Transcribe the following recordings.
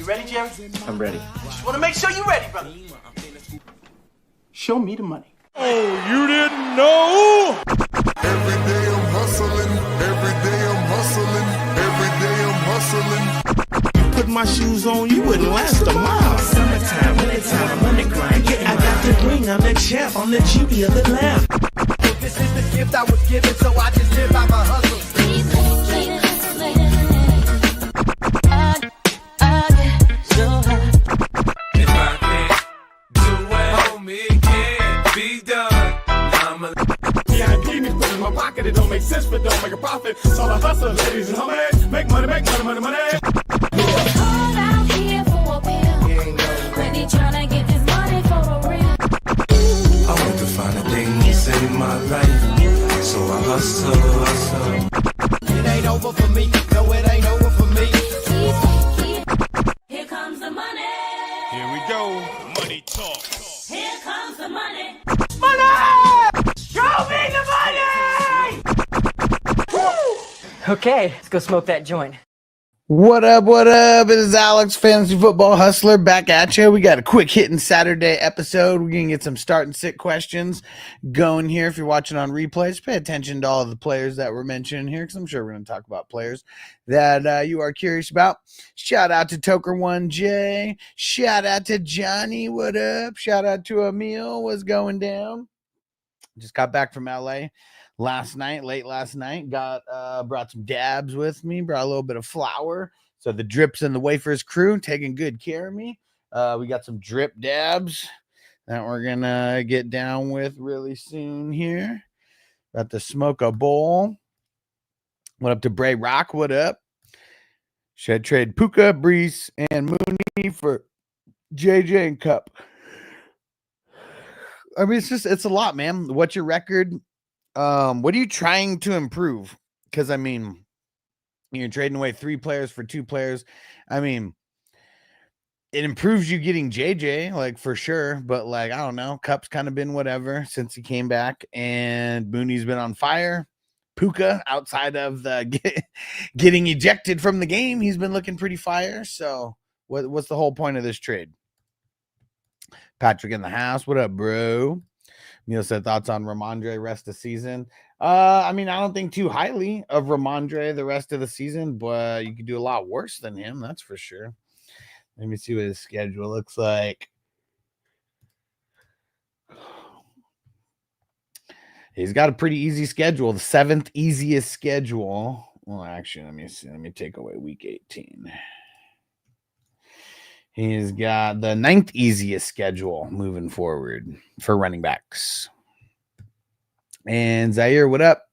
You ready, Jerry? I'm ready. Just want to make sure you're ready, brother. Show me the money. Oh, you didn't know? Every day I'm hustling. Every day I'm hustling. Every day I'm hustling. Put my shoes on, you wouldn't last a mile. Summertime, wintertime, I'm on the grind. Yeah, I got the ring, I'm the champ, I'm the genie of the lamp. This is the gift I was given, so I just live by my hustle. If I can't do it, homie, it can't be done. VIP me put in my pocket, it don't make sense, but don't make a profit. It's all a hustle, ladies and homies. Make money, money, money. Hold out here for a pill. When he tryna get this money for the real. I want to find a thing to save my life, so I hustle. It ain't over for me. No, it ain't over for me. Here comes the money. Here we go, money talk. Here comes the money. Show me the money! Okay, let's go smoke that joint. What up? What up? It is Alex, Fantasy Football Hustler, back at you. We got a quick hitting Saturday episode. We're going to get some start and sit questions going here. If you're watching on replays, pay attention to all of the players that were mentioned here, because I'm sure we're going to talk about players that you are curious about. Shout out to Toker1J. Shout out to Johnny. What up? Shout out to Emil. What's going down? Just got back from LA late last night. Brought some dabs with me, brought a little bit of flour. So the Drips and the Wafers crew taking good care of me. We got some drip dabs that we're gonna get down with really soon here. About to smoke a bowl. Went up to Bray Rock. What up? Should I trade Puka, Brees, and Mooney for JJ and Cup? I mean, it's a lot, man. What's your record? What are you trying to improve? Because I mean, you're trading away 3 players for 2 players. I mean, it improves you getting JJ, like, for sure. But, like, I don't know. Cup's kind of been whatever since he came back, and Mooney's been on fire. Puka, outside of the getting ejected from the game, he's been looking pretty fire. So, what's the whole point of this trade? Patrick in the house. What up, bro? Neil said thoughts on Ramondre rest of the season. I mean, I don't think too highly of Ramondre the rest of the season, but you could do a lot worse than him. That's for sure. Let me see what his schedule looks like. He's got a pretty easy schedule. The 7th easiest schedule. Well, actually, let me see. Let me take away week 18. He's got the 9th easiest schedule moving forward for running backs. And Zaire, what up?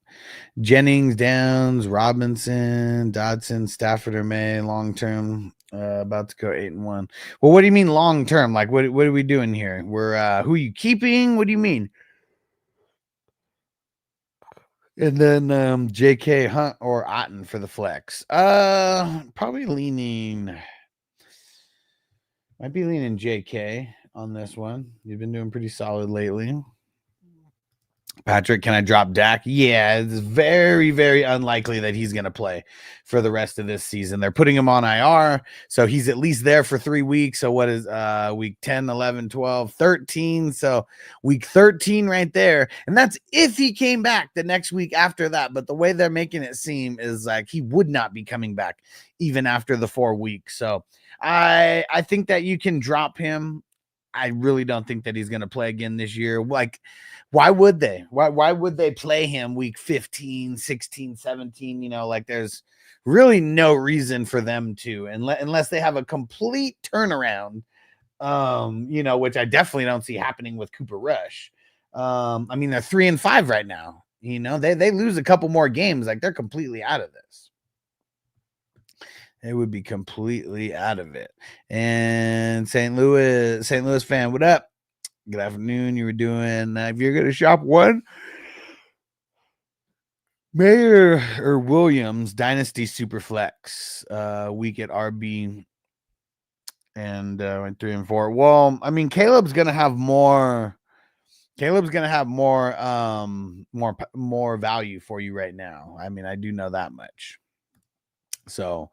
Jennings, Downs, Robinson, Dodson, Stafford, or May, long term, about to go 8-1. Well, what do you mean long term? Like, what are we doing here? We're who are you keeping? What do you mean? And then J.K. Hunt or Otten for the flex. Probably might be leaning JK on this one. You've been doing pretty solid lately. Patrick, can I drop Dak? Yeah, it's very, very unlikely that he's going to play for the rest of this season. They're putting him on IR, so he's at least there for 3 weeks. So what is week 10, 11, 12, 13? So week 13 right there. And that's if he came back the next week after that. But the way they're making it seem is like he would not be coming back even after the 4 weeks. So I think that you can drop him. I really don't think that he's going to play again this year. Like, why would they? Why would they play him week 15, 16, 17? You know, like there's really no reason for them to, unless they have a complete turnaround, you know, which I definitely don't see happening with Cooper Rush. I mean, they're 3-5 right now. You know, they lose a couple more games. Like, they're completely out of this. They would be completely out of it. And St. Louis fan, what up? Good afternoon. You were doing, if you're going to shop one, Mayer or Williams, Dynasty Superflex, week at RB, and went 3 and 4. Well, I mean, Caleb's going to have more value for you right now. I mean, I do know that much. So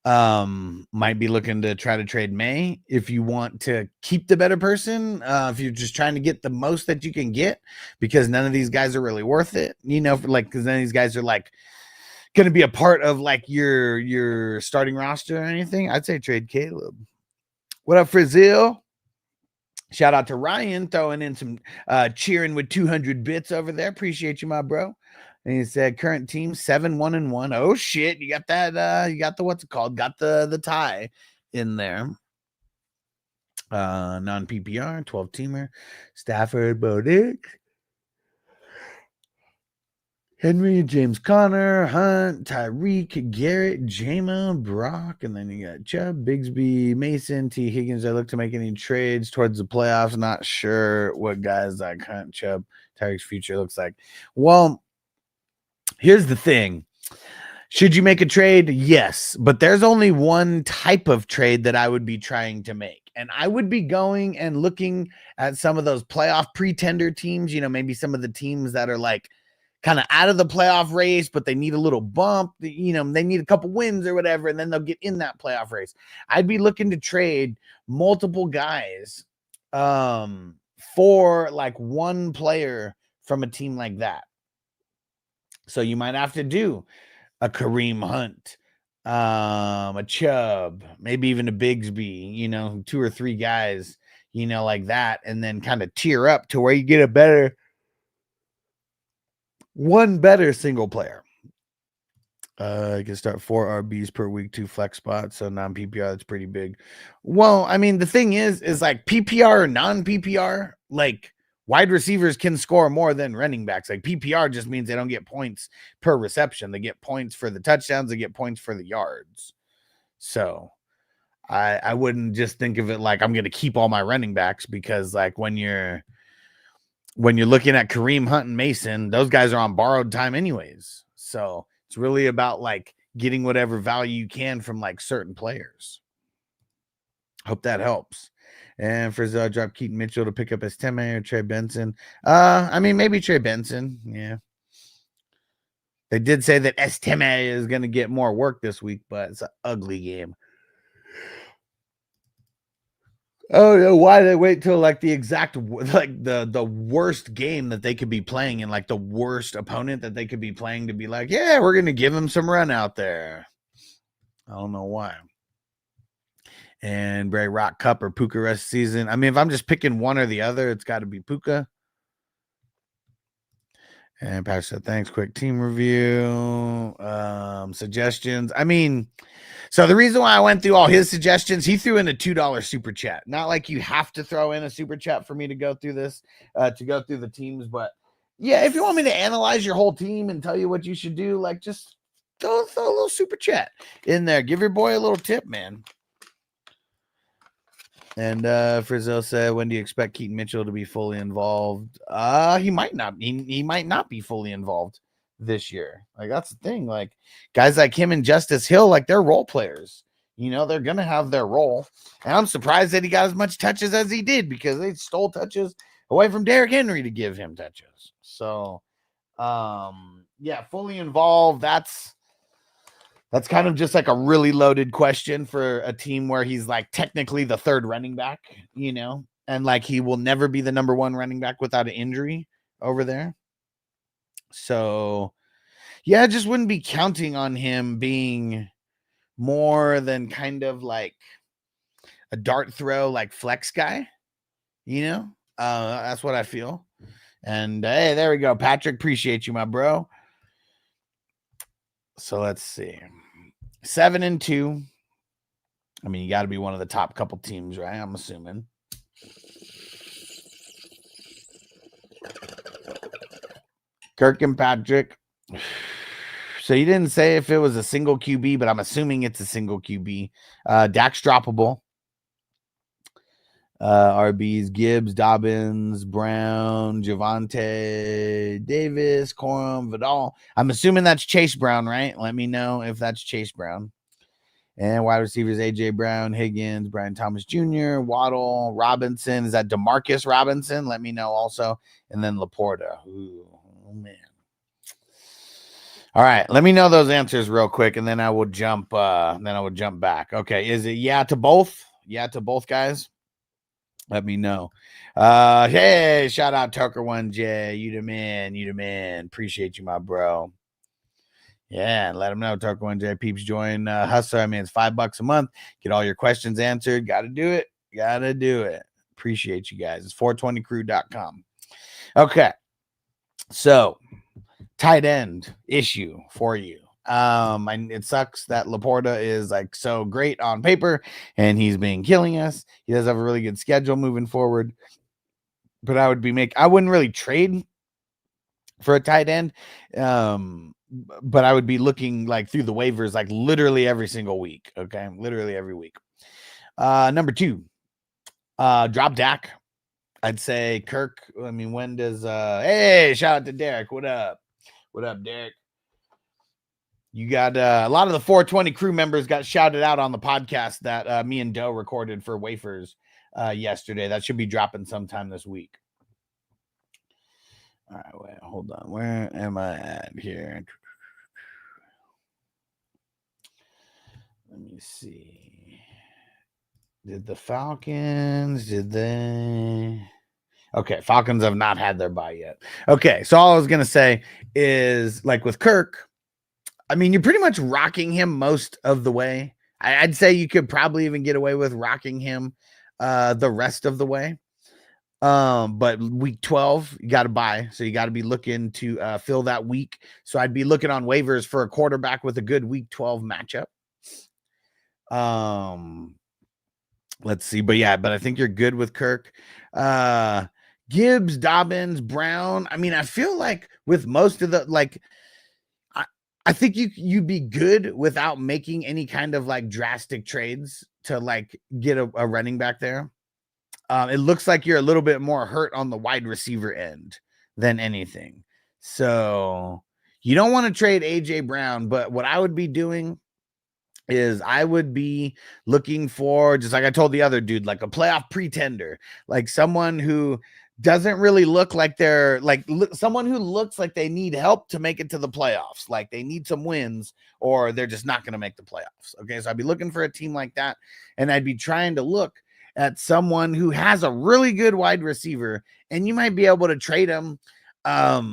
Might be looking to try to trade May if you want to keep the better person. If you're just trying to get the most that you can get, because none of these guys are really worth it, because none of these guys are like going to be a part of like your starting roster or anything. I'd say trade Caleb. What up, Frizzil? Shout out to Ryan throwing in some cheering with 200 bits over there. Appreciate you, my bro. And he said current team 7-1-1. Oh shit, you got that you got the what's it called? Got the tie in there. Non-PPR, 12-teamer, Stafford, Bo Nix, Henry, James Conner, Hunt, Tyreek, Garrett, Jama, Brock, and then you got Chubb, Bigsby, Mason, T. Higgins. I look to make any trades towards the playoffs. Not sure what guys like Hunt, Chubb, Tyreek's future looks like. Well, here's the thing. Should you make a trade? Yes, but there's only one type of trade that I would be trying to make. And I would be going and looking at some of those playoff pretender teams, maybe some of the teams that are like kind of out of the playoff race, but they need a little bump, they need a couple wins or whatever, and then they'll get in that playoff race. I'd be looking to trade multiple guys for like one player from a team like that. So you might have to do a Kareem Hunt, a Chubb, maybe even a Bigsby, 2 or 3 guys, like that, and then kind of tier up to where you get one better single player. You can start 4 RBs per week, 2 flex spots, so non-PPR, that's pretty big. Well, I mean, the thing is like PPR or non-PPR, like wide receivers can score more than running backs. Like PPR just means they don't get points per reception. They get points for the touchdowns. They get points for the yards. So I wouldn't just think of it like I'm going to keep all my running backs, because like when you're looking at Kareem, Hunt, and Mason, those guys are on borrowed time anyways. So it's really about like getting whatever value you can from like certain players. Hope that helps. And for drop Keaton Mitchell to pick up Estime or Trey Benson. I mean, maybe Trey Benson. Yeah. They did say that Estime is going to get more work this week, but it's an ugly game. Oh, no, why they wait till like the exact, like the worst game that they could be playing and like the worst opponent that they could be playing to be like, yeah, we're going to give them some run out there. I don't know why. And Bray Rock Cup or Puka rest season. I mean, if I'm just picking one or the other, it's got to be Puka. And Patrick said, thanks. Quick team review. Suggestions. I mean, so the reason why I went through all his suggestions, he threw in a $2 super chat. Not like you have to throw in a super chat for me to go through this, to go through the teams. But yeah, if you want me to analyze your whole team and tell you what you should do, like just throw a little super chat in there. Give your boy a little tip, man. And Frizzell said, when do you expect Keaton Mitchell to be fully involved? He might not. He might not be fully involved this year. Like, that's the thing. Like, guys like him and Justice Hill, like, they're role players. They're going to have their role. And I'm surprised that he got as much touches as he did, because they stole touches away from Derrick Henry to give him touches. So, yeah, fully involved. That's kind of just like a really loaded question for a team where he's like technically the third running back, and like he will never be the number 1 running back without an injury over there. So, yeah, I just wouldn't be counting on him being more than kind of like a dart throw, like flex guy, that's what I feel. And hey, there we go. Patrick, appreciate you, my bro. So let's see. 7-2. I mean, you got to be one of the top couple teams, right? I'm assuming. Kirk and Patrick. So you didn't say if it was a single QB, but I'm assuming it's a single QB. Dak's droppable. RBs, Gibbs, Dobbins, Brown, Javonte, Davis, Corum, Vidal. I'm assuming that's Chase Brown, right? Let me know if that's Chase Brown. And wide receivers, A.J. Brown, Higgins, Brian Thomas Jr., Waddle, Robinson. Is that DeMarcus Robinson? Let me know also. And then Laporta. Ooh, oh man. All right, let me know those answers real quick, and then I will jump. Back. Okay, is it yeah to both? Yeah to both guys. Let me know. Hey, shout out Tucker1J. You the man. You the man. Appreciate you, my bro. Yeah, and let them know. Tucker1J peeps join Hustler. I mean, it's $5 a month. Get all your questions answered. Got to do it. Got to do it. Appreciate you guys. It's 420crew.com. Okay, so tight end issue for you. It sucks that Laporta is like so great on paper and he's been killing us. He does have a really good schedule moving forward, but I wouldn't really trade for a tight end. But I would be looking like through the waivers, like literally every single week. Okay. Literally every week. Number 2, drop Dak. I'd say Kirk. I mean, when does, hey, shout out to Derek. What up? What up, Derek? You got a lot of the 420 crew members got shouted out on the podcast that me and Doe recorded for Wafers yesterday. That should be dropping sometime this week. All right, wait, hold on. Where am I at here? Let me see. Did the Falcons, did they? Okay, Falcons have not had their bye yet. Okay, so all I was going to say is, like with Kirk, I mean, you're pretty much rocking him most of the way. I'd say you could probably even get away with rocking him the rest of the way. But week 12, you got to buy. So you got to be looking to fill that week. So I'd be looking on waivers for a quarterback with a good week 12 matchup. Let's see. But I think you're good with Kirk. Gibbs, Dobbins, Brown. I mean, I feel like with most of the, like, I think you'd be good without making any kind of like drastic trades to like get a running back there. It looks like you're a little bit more hurt on the wide receiver end than anything. So you don't want to trade AJ Brown, but what I would be doing is I would be looking for, just like I told the other dude, like a playoff pretender, like someone who doesn't really look like they're like someone who looks like they need help to make it to the playoffs. Like they need some wins or they're just not going to make the playoffs. Okay. So I'd be looking for a team like that. And I'd be trying to look at someone who has a really good wide receiver and you might be able to trade him. A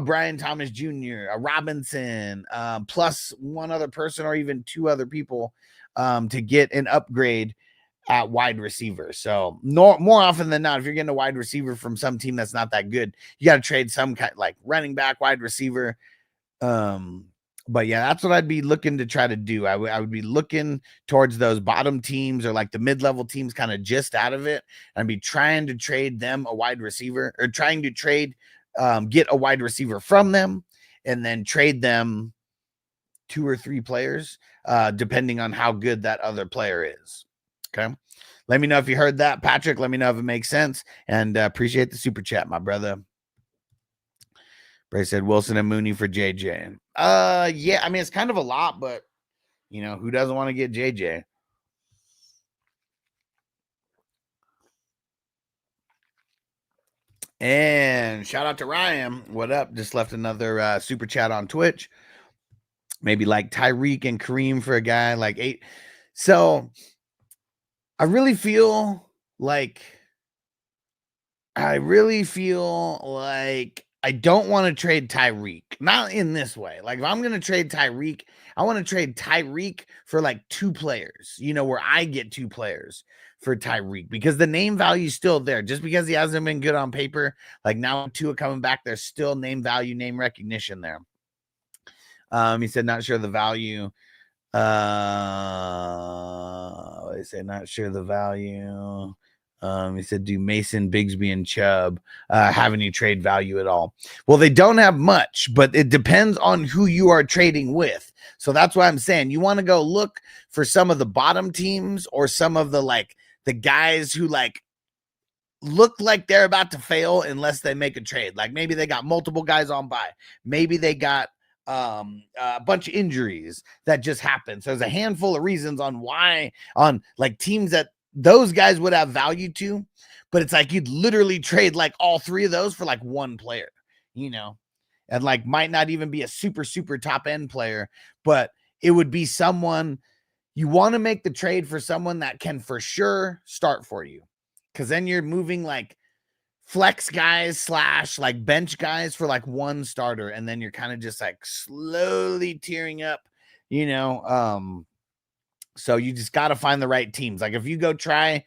Brian Thomas Jr., a Robinson, plus one other person or even 2 other people to get an upgrade at wide receiver. So more often than not, if you're getting a wide receiver from some team that's not that good, you got to trade some kind like running back, wide receiver. But yeah, that's what I'd be looking to try to do. I would be looking towards those bottom teams or like the mid-level teams kind of just out of it. I'd be trying to trade them a wide receiver or trying to trade, get a wide receiver from them and then trade them 2 or 3 players, depending on how good that other player is. Okay. Let me know if you heard that, Patrick. Let me know if it makes sense. And appreciate the super chat, my brother. Bray said Wilson and Mooney for JJ. Yeah, I mean, it's kind of a lot, but who doesn't want to get JJ? And shout out to Ryan. What up? Just left another super chat on Twitch. Maybe like Tyreek and Kareem for a guy like 8. So I really feel like I don't want to trade Tyreek. Not in this way. Like if I'm going to trade Tyreek, I want to trade Tyreek for like 2 players, where I get 2 players for Tyreek because the name value is still there. Just because he hasn't been good on paper, like now Tua coming back, there's still name value, name recognition there. He said, not sure the value. They say not sure the value. He said, do Mason, Bigsby, and Chubb have any trade value at all? Well, they don't have much, but it depends on who you are trading with. So that's why I'm saying you want to go look for some of the bottom teams or some of the guys who look like they're about to fail unless they make a trade. Like maybe they got multiple guys on bye. Maybe they got a bunch of injuries that just happened. So there's a handful of reasons on why on like teams that those guys would have value to, but it's like you'd literally trade like all 3 of those for like 1 player, and like might not even be a super top end player, but it would be someone you want to make the trade for, someone that can for sure start for you, because then you're moving like flex guys / like bench guys for like one starter, and then you're kind of just like slowly tearing up, so you just got to find the right teams. Like if you go try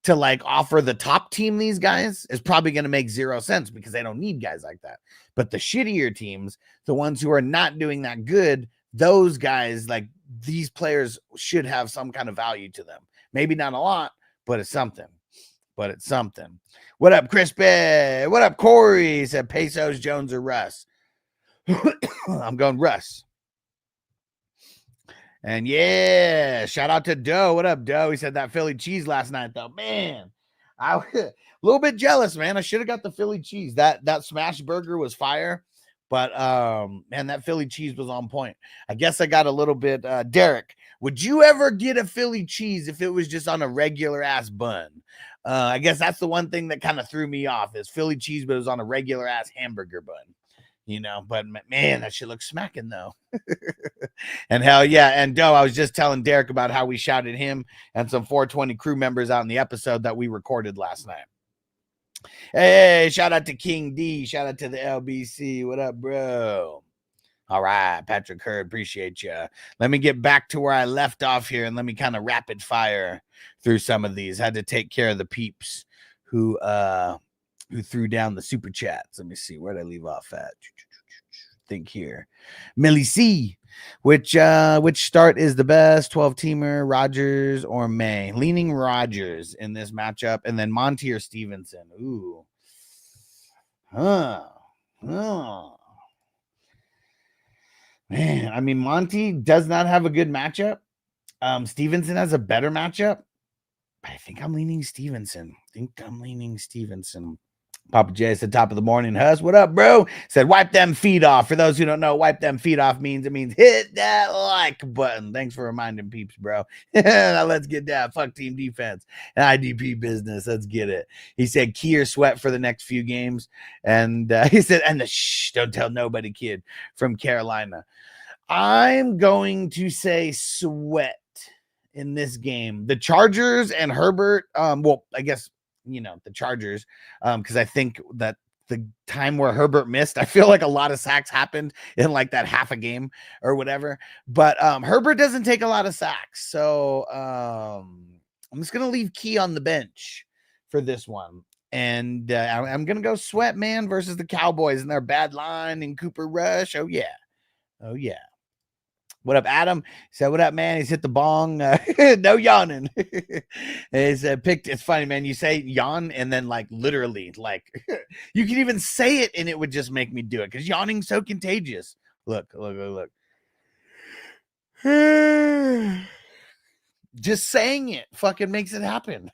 to like offer the top team these guys, is probably going to make zero sense because they don't need guys like that. But the shittier teams, the ones who are not doing that good, those guys, like these players should have some kind of value to them. Maybe not a lot, but it's something. What up, Crispy? What up, Corey? He said Pesos, Jones, or Russ. I'm going Russ. And yeah, shout out to Doe. What up, Doe? He said that Philly cheese last night, though. Man, I was a little bit jealous, man. I should have got the Philly cheese. That smash burger was fire, but man, that Philly cheese was on point. I guess I got a little bit. Derek, would you ever get a Philly cheese if it was just on a regular ass bun? I guess that's the one thing that kind of threw me off, is Philly cheese, but it was on a regular ass hamburger bun. But man, that shit looks smacking though. And hell yeah. And Doe, I was just telling Derek about how we shouted him and some 420 crew members out in the episode that we recorded last night. Hey, shout out to King D. Shout out to the LBC. What up, bro? All right, Patrick Hurd, appreciate you. Let me get back to where I left off here, and let me kind of rapid fire through some of these. Had to take care of the peeps who threw down the super chats. Let me see, where did I leave off at? Think here. Millie C, which start is the best 12-teamer, Rodgers or May? Leaning Rodgers in this matchup, and then Monty or Stevenson. Ooh. Man, I mean, Monty does not have a good matchup. Stevenson has a better matchup. But I think I'm leaning Stevenson. Papa J said, top of the morning, Hus. What up, bro? Said, wipe them feet off. For those who don't know, wipe them feet off means hit that like button. Thanks for reminding peeps, bro. Now let's get down. Fuck team defense and IDP business. Let's get it. He said, key or sweat for the next few games. And he said, and the shh, don't tell nobody kid from Carolina. I'm going to say sweat in this game. The Chargers and Herbert, well, I guess, the Chargers, because I think that the time where Herbert missed, I feel like a lot of sacks happened in like that half a game or whatever. But Herbert doesn't take a lot of sacks. So I'm just going to leave Key on the bench for this one. And I'm going to go Sweat, man, versus the Cowboys and their bad line and Cooper Rush. Oh, yeah. What up, Adam? He said, what up, man? He's hit the bong. No yawning. He said, it's funny, man. You say yawn and then like literally like you can even say it and it would just make me do it because yawning's so contagious. Look. Just saying it fucking makes it happen.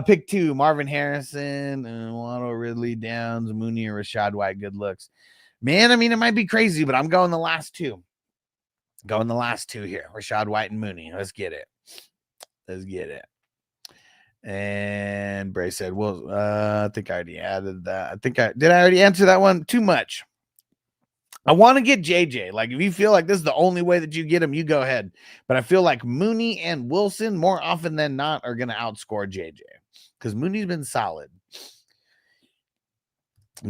Pick 2, Marvin Harrison, Waddle, Ridley, Downs, Mooney, or Rashad White. Good looks. Man, I mean, it might be crazy, but I'm going the last two. Here. Rashad White and Mooney. Let's get it. And Bray said, well, I think I already added that. Did I already answer that one? Too much. I want to get JJ. Like, if you feel like this is the only way that you get him, you go ahead. But I feel like Mooney and Wilson, more often than not, are going to outscore JJ. Because Mooney's been solid.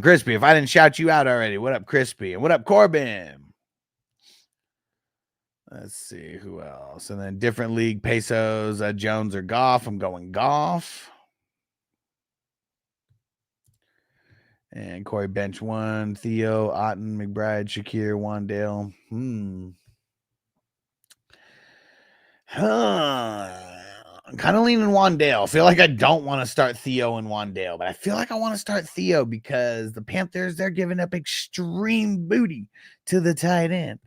Crispy, if I didn't shout you out already, what up, Crispy? And what up, Corbin? Let's see who else. And then different league, Pesos, Jones, or Goff. I'm going Goff. And Corey bench 1, Theo, Otten, McBride, Shakir, Wandale. I'm kind of leaning Wandale. I feel like I don't want to start Theo and Wandale, but I feel like I want to start Theo because the Panthers, they're giving up extreme booty to the tight end.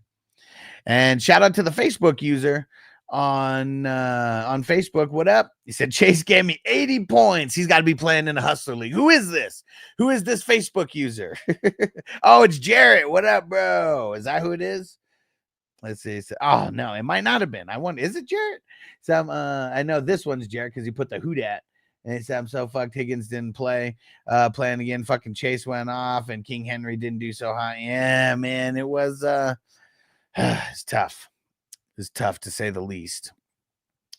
And shout out to the Facebook user on Facebook. What up? He said, Chase gave me 80 points. He's got to be playing in a hustler league. Who is this? Who is this Facebook user? Oh, it's Jarrett. What up, bro? Is that who it is? Let's see. Oh, no, it might not have been. I wonder, is it Jarrett? I know this one's Jarrett because he put the who dat And he said, I'm so fucked Higgins didn't play. Playing again, fucking Chase went off, and King Henry didn't do so hot. Yeah, man, it was it's tough. It's tough to say the least.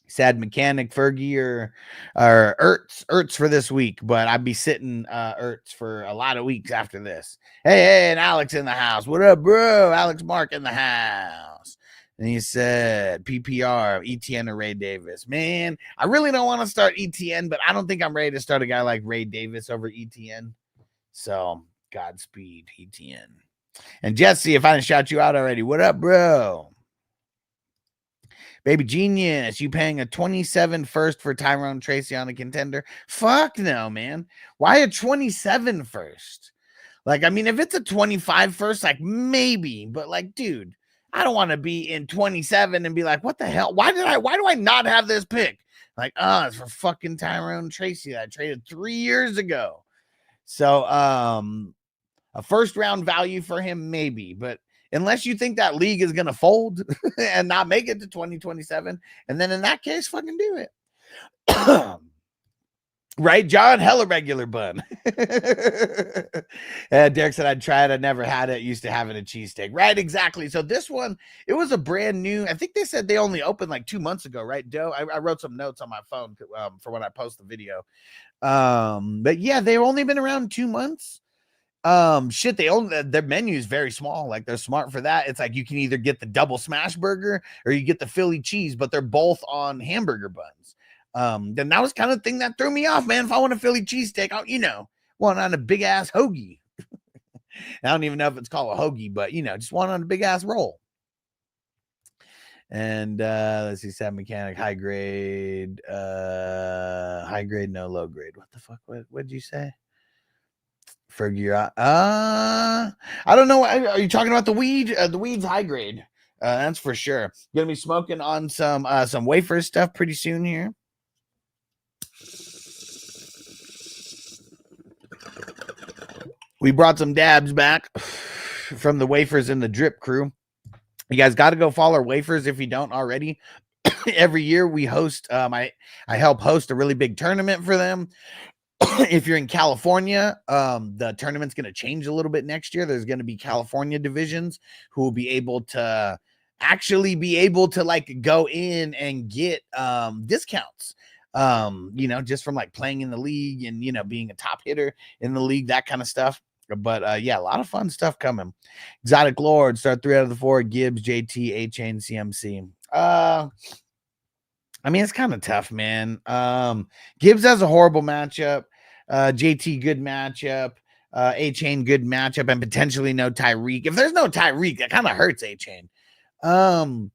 Sad mechanic, Fergie or Ertz for this week, but I'd be sitting Ertz for a lot of weeks after this. Hey, and Alex in the house. What up, bro? Alex Mark in the house. And he said, PPR, ETN or Ray Davis. Man, I really don't want to start ETN, but I don't think I'm ready to start a guy like Ray Davis over ETN. So, Godspeed, ETN. And Jesse, if I didn't shout you out already, what up, bro? Baby genius, you paying a 27 first for Tyrone Tracy on a contender? Fuck no, man. Why a 27 first? Like, I mean, if it's a 25 first, like maybe, but like, dude, I don't want to be in 27 and be like, what the hell? Why do I not have this pick? Like, it's for fucking Tyrone Tracy that I traded 3 years ago. So, a first round value for him, maybe, but unless you think that league is going to fold and not make it to 2027. And then in that case, fucking do it. Right, John? Hella regular bun. Derek said, I'd try it. I never had it. Used to have it a cheesesteak. Right, exactly. So this one, it was a brand new, I think they said they only opened like 2 months ago, right, Doe? I wrote some notes on my phone for when I post the video. But yeah, they've only been around 2 months. Shit, their menu is very small. Like, they're smart for that. It's like you can either get the double smash burger or you get the Philly cheese, but they're both on hamburger buns. Then that was kind of the thing that threw me off, man. If I want a Philly cheesesteak, want on a big ass hoagie. I don't even know if it's called a hoagie, but just want on a big ass roll. And let's see, Sad Mechanic, high grade, no low grade. What the fuck? What'd you say? Fergie, I don't know. Are you talking about the weed? The weed's high grade. That's for sure. Gonna be smoking on some wafer stuff pretty soon here. We brought some dabs back from the wafers and the drip crew. You guys got to go follow our wafers if you don't already. Every year we host. I help host a really big tournament for them. If you're in California, the tournament's going to change a little bit next year. There's going to be California divisions who will be able to like go in and get discounts, just from like playing in the league and, being a top hitter in the league, that kind of stuff. But yeah, a lot of fun stuff coming. Exotic Lord, start 3 out of the 4. Gibbs, JT, A-Chain, CMC. I mean, it's kind of tough, man. Gibbs has a horrible matchup. JT, good matchup. A-Chain, good matchup, and potentially no Tyreek. If there's no Tyreek, that kind of hurts A-Chain. How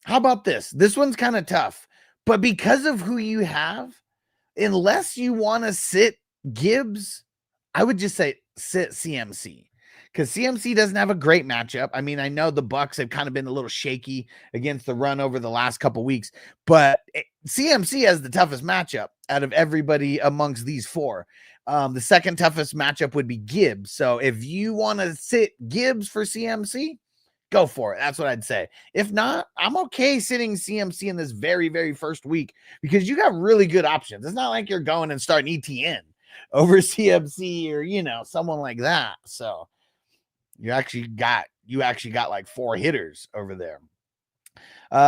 about this? This one's kind of tough. But because of who you have, unless you want to sit Gibbs, I would just say sit CMC. Because CMC doesn't have a great matchup. I mean, I know the Bucks have kind of been a little shaky against the run over the last couple weeks, but CMC has the toughest matchup out of everybody amongst these 4. The second toughest matchup would be Gibbs. So if you want to sit Gibbs for CMC, go for it. That's what I'd say. If not, I'm okay sitting CMC in this very, very first week because you got really good options. It's not like you're going and starting ETN over CMC or, someone like that. So you actually got like 4 hitters over there.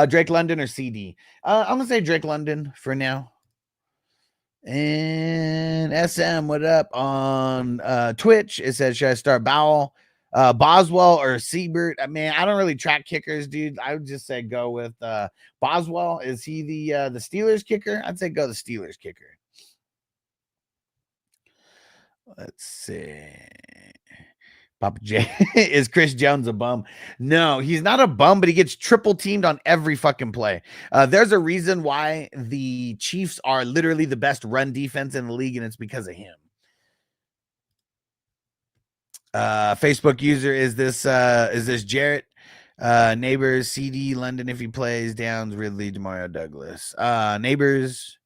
Drake London or CD? I'm gonna say Drake London for now. And SM, what up on Twitch? It says, should I start Boswell or Siebert? I mean, I don't really track kickers, dude. I would just say go with Boswell. Is he the Steelers kicker? I'd say go the Steelers kicker. Let's see. Papa J, is Chris Jones a bum? No, he's not a bum, but he gets triple teamed on every fucking play. There's a reason why the Chiefs are literally the best run defense in the league, and it's because of him. Facebook user, is this Jarrett? Neighbors, CD, London if he plays, Downs, Ridley, Demario Douglas. Neighbors,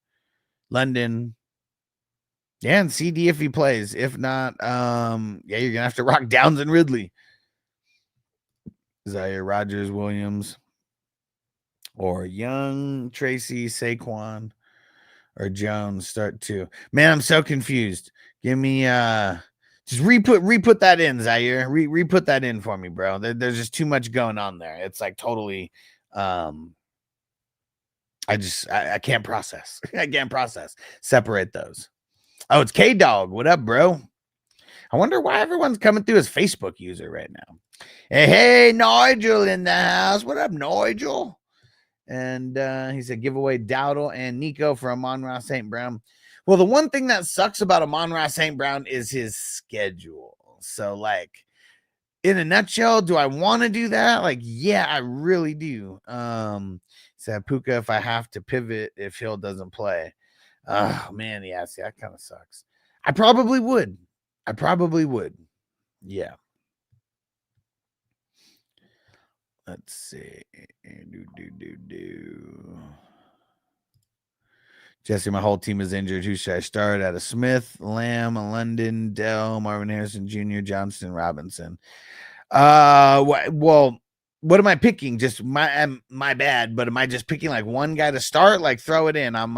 London. Yeah, and CD if he plays. If not, you're gonna have to rock Downs and Ridley. Zaire, Rogers, Williams, or Young, Tracy, Saquon. or Jones start 2. Man, I'm so confused. Give me just re-put that in, Zaire. Re-put that in for me, bro. There's just too much going on there. It's like totally I can't process. I can't process. Separate those. Oh, it's K-Dog. What up, bro? I wonder why everyone's coming through as Facebook user right now. Hey, Nigel in the house. What up, Nigel? And he said, give away Dowdle and Nico for Amon-Ra St. Brown. Well, the one thing that sucks about Amon-Ra St. Brown is his schedule. So, like, in a nutshell, do I want to do that? Like, yeah, I really do. Said Puka if I have to pivot if Hill doesn't play. Oh, man, yeah, see, that kind of sucks. I probably would. Yeah. Let's see. Jesse, my whole team is injured. Who should I start? Out of Smith, Lamb, London, Dell, Marvin Harrison Jr., Johnston, Robinson. Well, what am I picking? Just my bad, but am I just picking like one guy to start? Like throw it in. I'm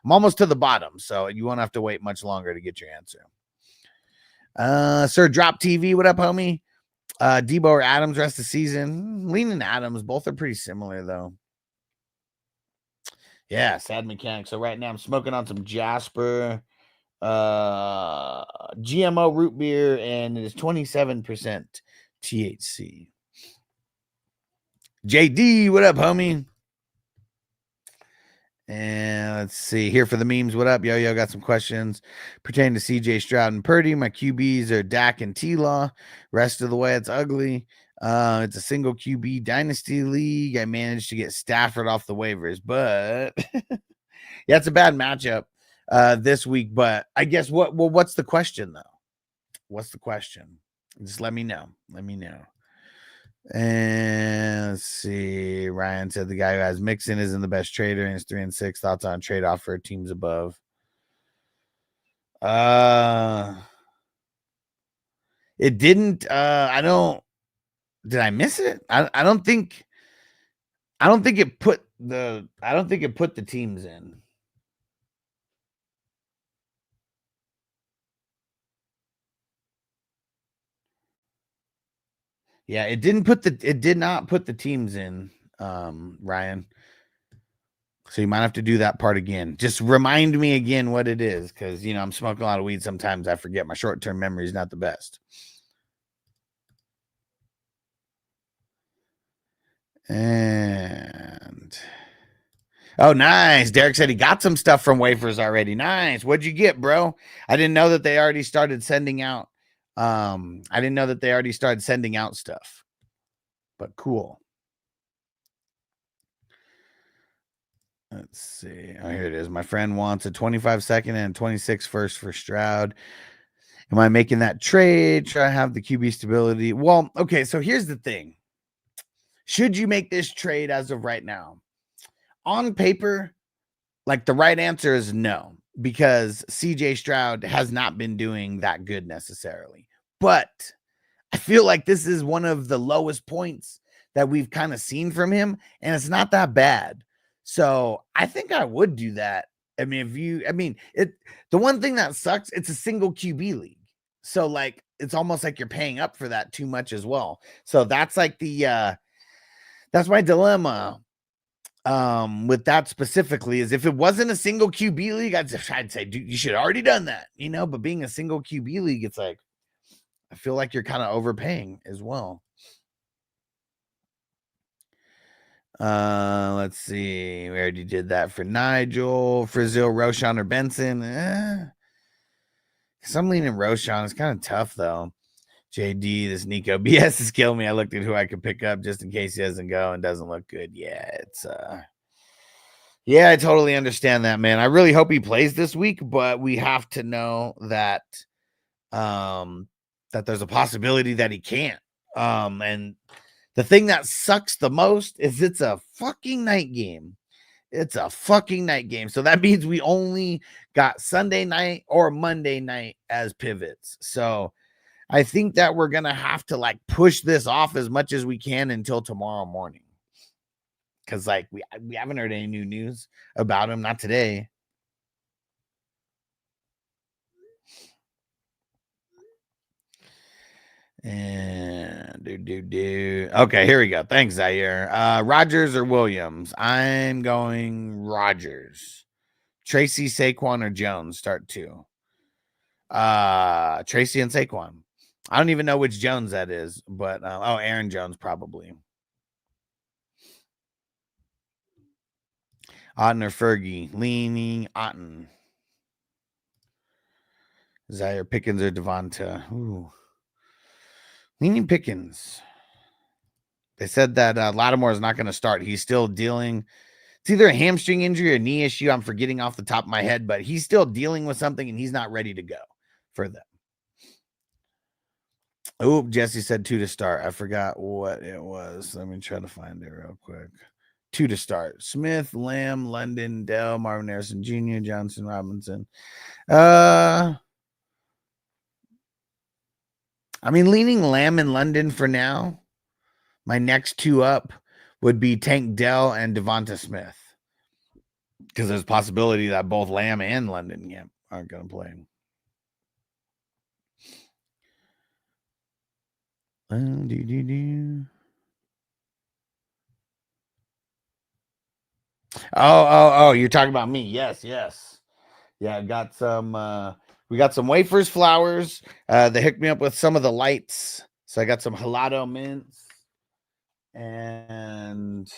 almost to the bottom, so you won't have to wait much longer to get your answer. Sir Drop TV, what up, homie? Debo or Adams rest of the season? Leaning Adams. Both are pretty similar, though. Yeah, sad mechanic. So right now I'm smoking on some Jasper GMO root beer, and it is 27% THC. JD, what up, homie? And let's see here for the memes. What up, yo? Got some questions pertaining to CJ Stroud and Purdy. My QBs are Dak and T-Law. Rest of the way, it's ugly. It's a single QB dynasty league. I managed to get Stafford off the waivers, but yeah, it's a bad matchup this week. But I guess what's the question though? What's the question? Just let me know. And let's see. Ryan said the guy who has Mixon isn't the best trader and is 3-6. Thoughts on trade off for teams above? It didn't. Did I miss it? I don't think it put the teams in. Yeah, it did not put the teams in, Ryan. So you might have to do that part again. Just remind me again what it is, because I'm smoking a lot of weed. Sometimes I forget. My short-term memory is not the best. And oh, nice. Derek said he got some stuff from Wafers already. Nice. What'd you get, bro? I didn't know that they already started sending out. Stuff. But cool. Let's see. Oh, here it is. My friend wants a 25-second and 26 first for Stroud. Am I making that trade? Should I have the QB stability? Well, okay, so here's the thing. Should you make this trade as of right now? On paper, like the right answer is no, because CJ Stroud has not been doing that good necessarily. But I feel like this is one of the lowest points that we've kind of seen from him, and it's not that bad. So I think I would do that. The one thing that sucks, it's a single QB league. So like, it's almost like you're paying up for that too much as well. So that's like that's my dilemma with that specifically, is if it wasn't a single QB league, I'd say, dude, you should have already done that, but being a single QB league, it's like, I feel like you're kind of overpaying as well. Let's see. We already did that for Nigel, Frizzil, Roshan, or Benson. I'm leaning Roshan. It's kind of tough though. JD, this Nico BS is killing me. I looked at who I could pick up just in case he doesn't go and doesn't look good. Yeah, it's yeah, I totally understand that, man. I really hope he plays this week, but we have to know that that there's a possibility that he can't. And the thing that sucks the most is it's a fucking night game. It's a fucking night game. So that means we only got Sunday night or Monday night as pivots. So I think that we're going to have to like push this off as much as we can until tomorrow morning. Cause like we haven't heard any new news about him. Not today. And okay, here we go. Thanks, Zaire. Rogers or Williams? I'm going Rogers. Tracy, Saquon, or Jones start 2. Tracy and Saquon. I don't even know which Jones that is, but Aaron Jones probably. Otten or Fergie? Leaning Otten. Zaire, Pickens, or Devonta? Ooh. Leaning Pickens. They said that Lattimore is not going to start. He's still dealing. It's either a hamstring injury or knee issue. I'm forgetting off the top of my head, but he's still dealing with something and he's not ready to go for them. Oh, Jesse said 2 to start. I forgot what it was. Let me try to find it real quick. 2 to start. Smith, Lamb, London, Dell, Marvin Harrison Jr., Johnson, Robinson. I mean, leaning Lamb in London for now. My next 2 up would be Tank Dell and Devonta Smith. Because there's a possibility that both Lamb and London aren't going to play. Oh, you're talking about me. Yes. Yeah, I got some we got some wafers, flowers. They hooked me up with some of the lights. So I got some halado mints and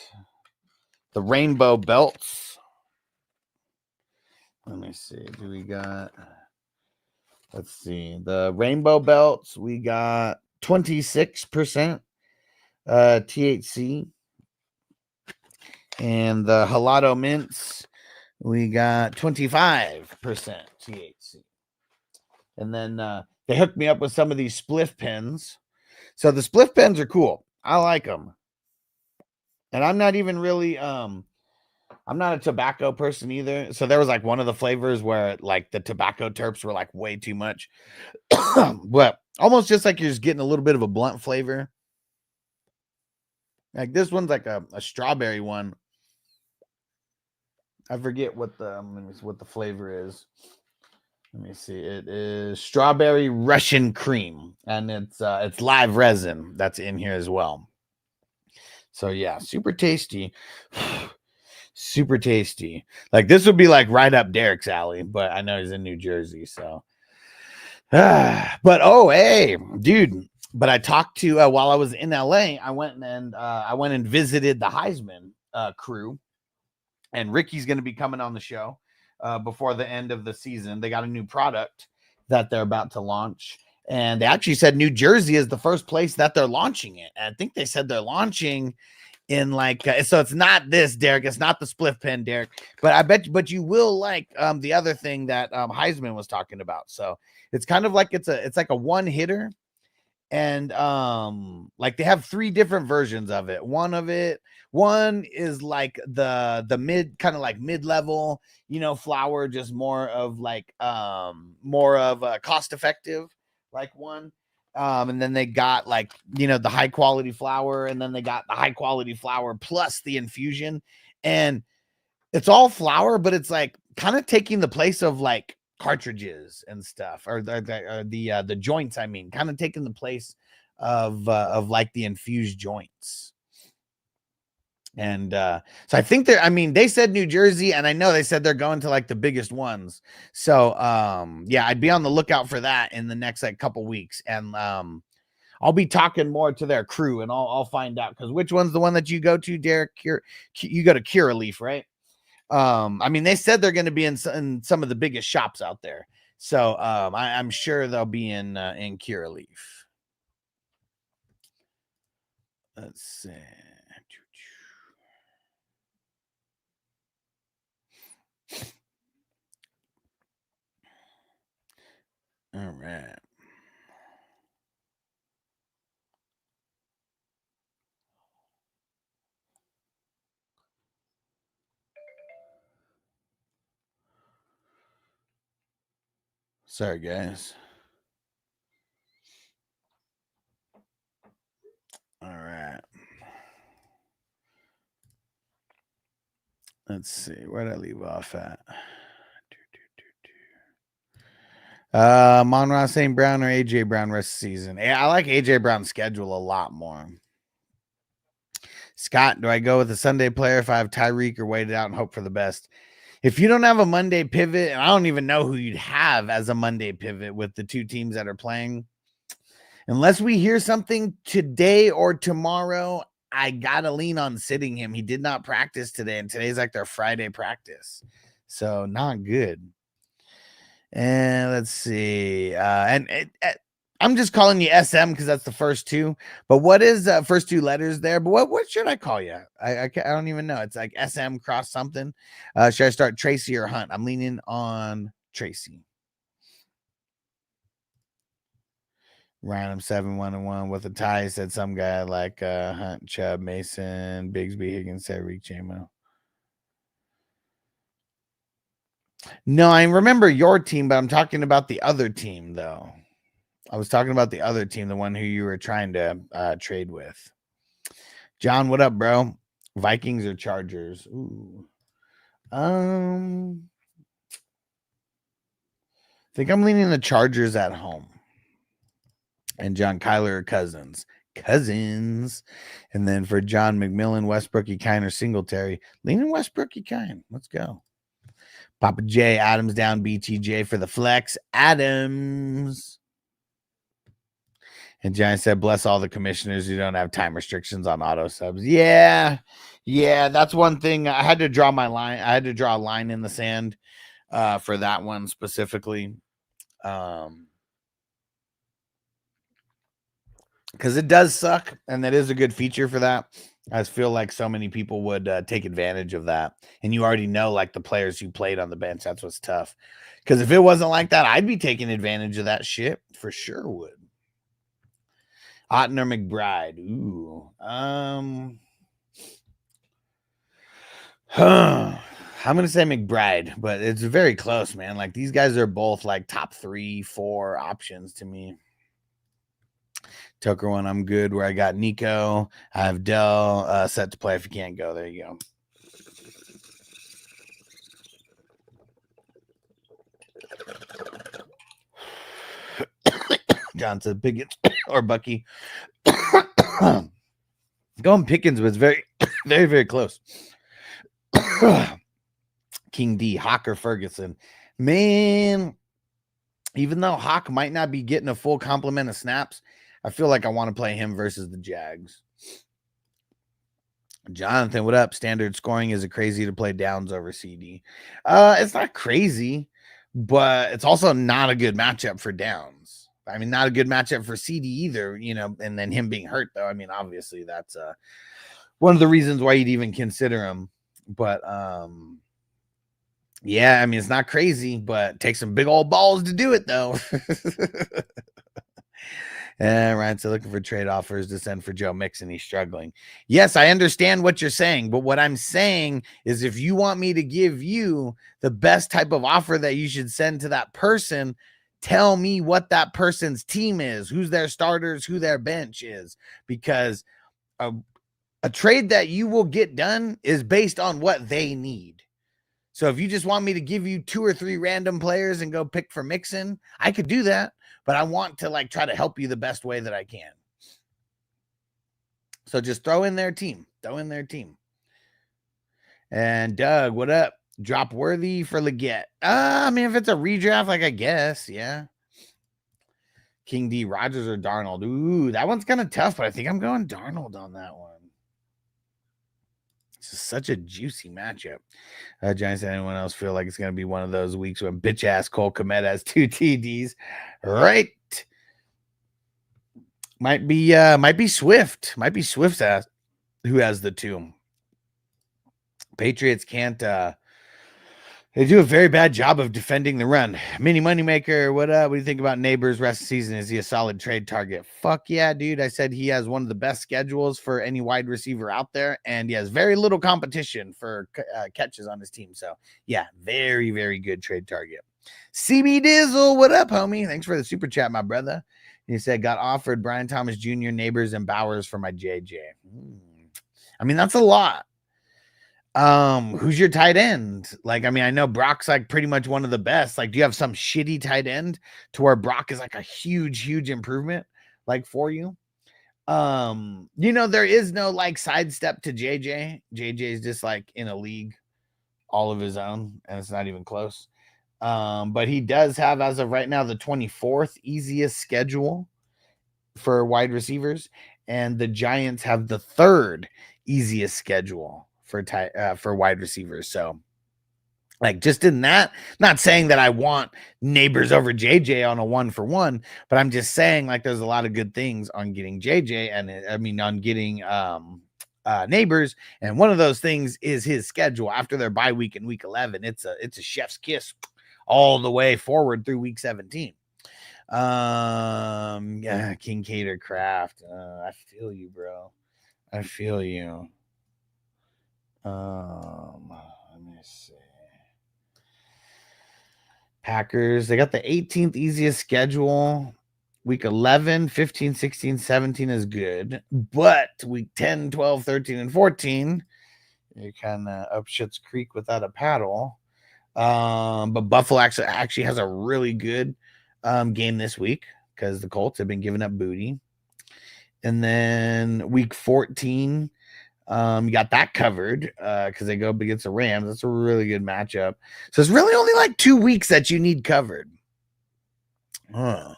the rainbow belts. Let me see. Let's see. The rainbow belts, we got 26% THC. And the halado mints, we got 25% THC. And then they hooked me up with some of these spliff pens. So the spliff pens are cool. I like them. And I'm not even really I'm not a tobacco person either. So there was like one of the flavors where like the tobacco terps were like way too much. But almost just like you're just getting a little bit of a blunt flavor. Like this one's like a strawberry one. I forget what the flavor is. Let me see. It is strawberry Russian cream, and it's live resin that's in here as well. So yeah, super tasty. Super tasty. Like this would be like right up Derek's alley, but I know he's in New Jersey, so. But hey, dude. But I talked to while I was in LA, I went and visited the Heisman crew. And Ricky's going to be coming on the show before the end of the season. They got a new product that they're about to launch. And they actually said New Jersey is the first place that they're launching it. And I think they said they're launching in like, so it's not this, Derek. It's not the spliff pen, Derek. But you will like the other thing that Heisman was talking about. So it's kind of like it's like a one hitter. And like they have 3 different versions of it. One is like the mid, kind of like mid-level, flour, just more of a cost effective like one. And then they got like, the high quality flour, and then they got the high quality flour plus the infusion. And it's all flour, but it's like kind of taking the place of like cartridges and stuff, or the joints. I mean, kind of taking the place of like the infused joints. And so I think they said New Jersey, and I know they said they're going to like the biggest ones. So yeah, I'd be on the lookout for that in the next like couple weeks. And I'll be talking more to their crew, and I'll find out, because which one's the one that you go to, Derek? You go to Curaleaf, right? They said they're going to be in some of the biggest shops out there. So I'm sure they'll be in Curaleaf. Let's see. All right. Sorry, guys. All right. Let's see. Where did I leave off at? Monroe St. Brown or AJ Brown rest of the season. I like AJ Brown's schedule a lot more. Scott, do I go with a Sunday player if I have Tyreek or wait it out and hope for the best? If you don't have a Monday pivot, and I don't even know who you'd have as a Monday pivot with the two teams that are playing, unless we hear something today or tomorrow, I got to lean on sitting him. He did not practice today, and today's like their Friday practice. So not good. And let's see. I'm just calling you SM because that's the first two. But what is first two letters there? But what should I call you? I don't even know. It's like SM cross something. Should I start Tracy or Hunt? I'm leaning on Tracy. Random 7-1-1 with a tie. Said some guy like Hunt, Chubb, Mason, Bigsby, Higgins, Tyreek, J-Mo. No, I remember your team, but I'm talking about the other team, though. I was talking about the other team, the one who you were trying to trade with. John, what up, bro? Vikings or Chargers? Ooh. I think I'm leaning the Chargers at home. And John Kyler or Cousins. Cousins. And then for John McMillan, Westbrook, Ekine, or Singletary. Leaning Westbrook, Ekine. Let's go. Papa J, Adams down, BTJ for the flex. Adams. And Giant said, bless all the commissioners who don't have time restrictions on auto subs. Yeah, that's one thing. I had to draw my line. I had to draw a line in the sand for that one specifically. Because it does suck, and that is a good feature for that. I just feel like so many people would take advantage of that. And you already know, like, the players who played on the bench. That's what's tough. Because if it wasn't like that, I'd be taking advantage of that shit. For sure would. Otten or McBride? Ooh. I'm going to say McBride, but it's very close, man. Like, these guys are both, like, top 3-4 options to me. Tucker one, I'm good. Where I got Nico. I have Dell set to play if you can't go. There you go. John said Pickens or Bucky. Going Pickens was very, very, very close. King D, Hawk or Ferguson. Man, even though Hawk might not be getting a full complement of snaps, I feel like I want to play him versus the Jags. Jonathan, what up? Standard scoring, is it crazy to play Downs over CD? It's not crazy, but it's also not a good matchup for Downs. I mean, not a good matchup for CD either, you know, and then him being hurt, though. I mean, obviously, that's one of the reasons why you'd even consider him. But, yeah, I mean, it's not crazy, but it takes some big old balls to do it, though. And Ryan said, looking for trade offers to send for Joe Mixon. He's struggling. Yes, I understand what you're saying, but what I'm saying is if you want me to give you the best type of offer that you should send to that person, tell me what that person's team is, who's their starters, who their bench is, because a trade that you will get done is based on what they need. So if you just want me to give you 2 or 3 random players and go pick for Mixon, I could do that, but I want to like try to help you the best way that I can. So just throw in their team. And Doug, what up? Drop Worthy for Leggett. I mean, if it's a redraft, like I guess, yeah. King D, Rodgers or Darnold. Ooh, that one's kind of tough, but I think I'm going Darnold on that one. It's just such a juicy matchup. Giants, anyone else feel like it's going to be one of those weeks when bitch ass Cole Kmet has 2 TDs? Right. Might be Swift. Might be Swift's ass who has the 2. Patriots can't they do a very bad job of defending the run. Mini Moneymaker, what do you think about Neighbors rest of the season? Is he a solid trade target? Fuck yeah, dude. I said he has one of the best schedules for any wide receiver out there, and he has very little competition for catches on his team. So, yeah, very, very good trade target. CB Dizzle, what up, homie? Thanks for the super chat, my brother. He said, got offered Brian Thomas Jr., Neighbors, and Bowers for my JJ. I mean, that's a lot. Who's your tight end? Like, I mean, I know Brock's like pretty much one of the best. Like, do you have some shitty tight end to where Brock is like a huge improvement like for you? There is no like sidestep to JJ. JJ is just like in a league all of his own, and it's not even close. But he does have, as of right now, the 24th easiest schedule for wide receivers, and the Giants have the 3rd easiest schedule for wide receivers. So, like, just in that, not saying that I want Neighbors over JJ on a 1-for-1, but I'm just saying like there's a lot of good things on getting JJ, and I mean on getting Neighbors, and one of those things is his schedule after their bye week in week 11. It's a chef's kiss all the way forward through week 17. Yeah, Kincaid or Kraft. I feel you, bro. I feel you. Let me see. Packers, they got the 18th easiest schedule. Week 11, 15, 16, 17 is good. But week 10, 12, 13, and 14, you're kind of up shit's creek without a paddle. But Buffalo actually has a really good game this week because the Colts have been giving up booty. And then week 14, you got that covered because they go up against the Rams. That's a really good matchup. So it's really only like 2 weeks that you need covered. Hold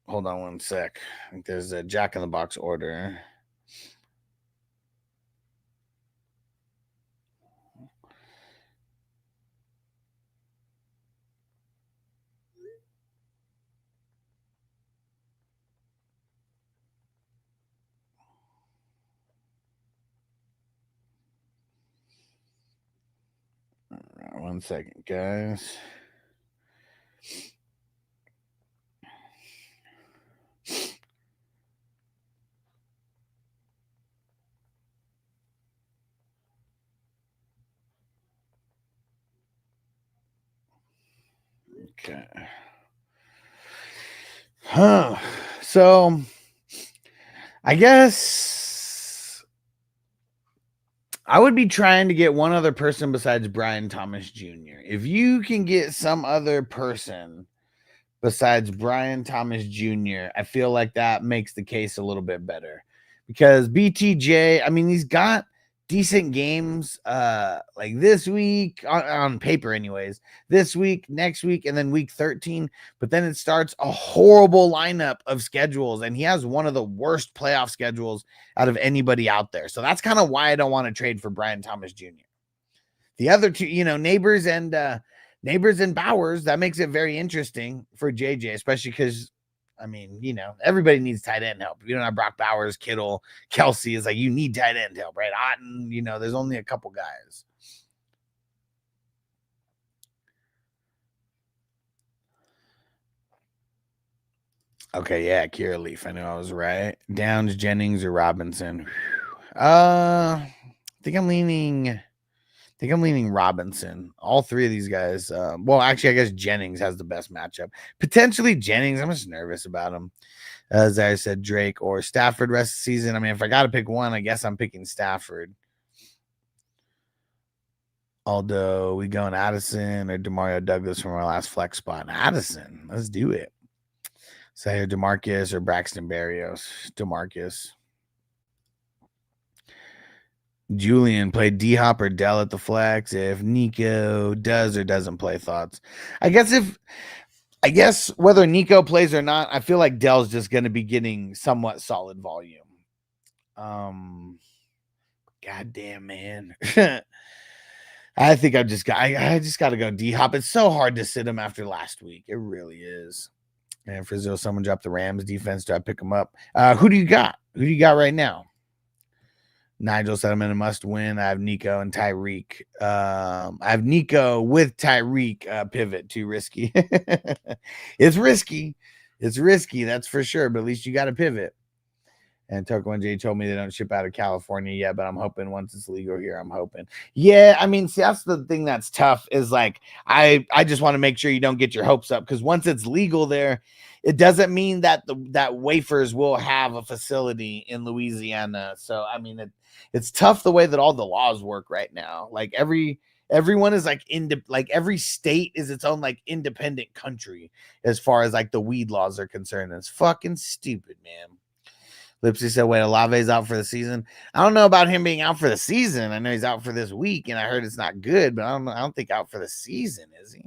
on one sec. I think there's a Jack in the Box order. One second, guys. Okay. So I guess I would be trying to get one other person besides Brian Thomas Jr. If you can get some other person besides Brian Thomas Jr., I feel like that makes the case a little bit better because BTJ, I mean, he's got decent games like this week on paper anyways, this week, next week, and then week 13, but then it starts a horrible lineup of schedules, and he has one of the worst playoff schedules out of anybody out there. So that's kind of why I don't want to trade for Brian Thomas Jr. The other two, Neighbors and Bowers, that makes it very interesting for JJ, especially because I mean, everybody needs tight end help. If you don't have Brock Bowers, Kittle, Kelsey, is like you need tight end help, right? Otten, there's only a couple guys. Okay, yeah, Kira Leaf. I know I was right. Downs, Jennings, or Robinson. I think I'm leaning Robinson. All three of these guys. Well, actually, I guess Jennings has the best matchup. Potentially Jennings. I'm just nervous about him. As I said, Drake or Stafford rest of the season. I mean, if I got to pick one, I guess I'm picking Stafford. Although we going Addison or DeMario Douglas from our last flex spot. Addison. Let's do it. So here, DeMarcus or Braxton Berrios. DeMarcus. Julian, play D-Hop or Dell at the flex if Nico does or doesn't play. Thoughts? I guess whether Nico plays or not, I feel like Dell's just going to be getting somewhat solid volume. Goddamn, man. I think I just got to go D-Hop. It's so hard to sit him after last week. It really is. And Frizzo, someone dropped the Rams defense. Do I pick him up? Who do you got? Who do you got right now? Nigel said I'm in a must win. I have Nico and Tyreek. I have Nico with Tyreek pivot. Too risky. It's risky. It's risky. That's for sure. But at least you got to pivot. And Toko1J told me they don't ship out of California yet, but I'm hoping once it's legal here, I'm hoping. Yeah, I mean, see, that's the thing that's tough is like, I just want to make sure you don't get your hopes up because once it's legal there, it doesn't mean that that wafers will have a facility in Louisiana. So, I mean, it's tough the way that all the laws work right now. Like everyone is like every state is its own like independent country as far as like the weed laws are concerned. It's fucking stupid, man. Lipsy said, wait, Olave's out for the season. I don't know about him being out for the season. I know he's out for this week, and I heard it's not good, but I don't think out for the season, is he?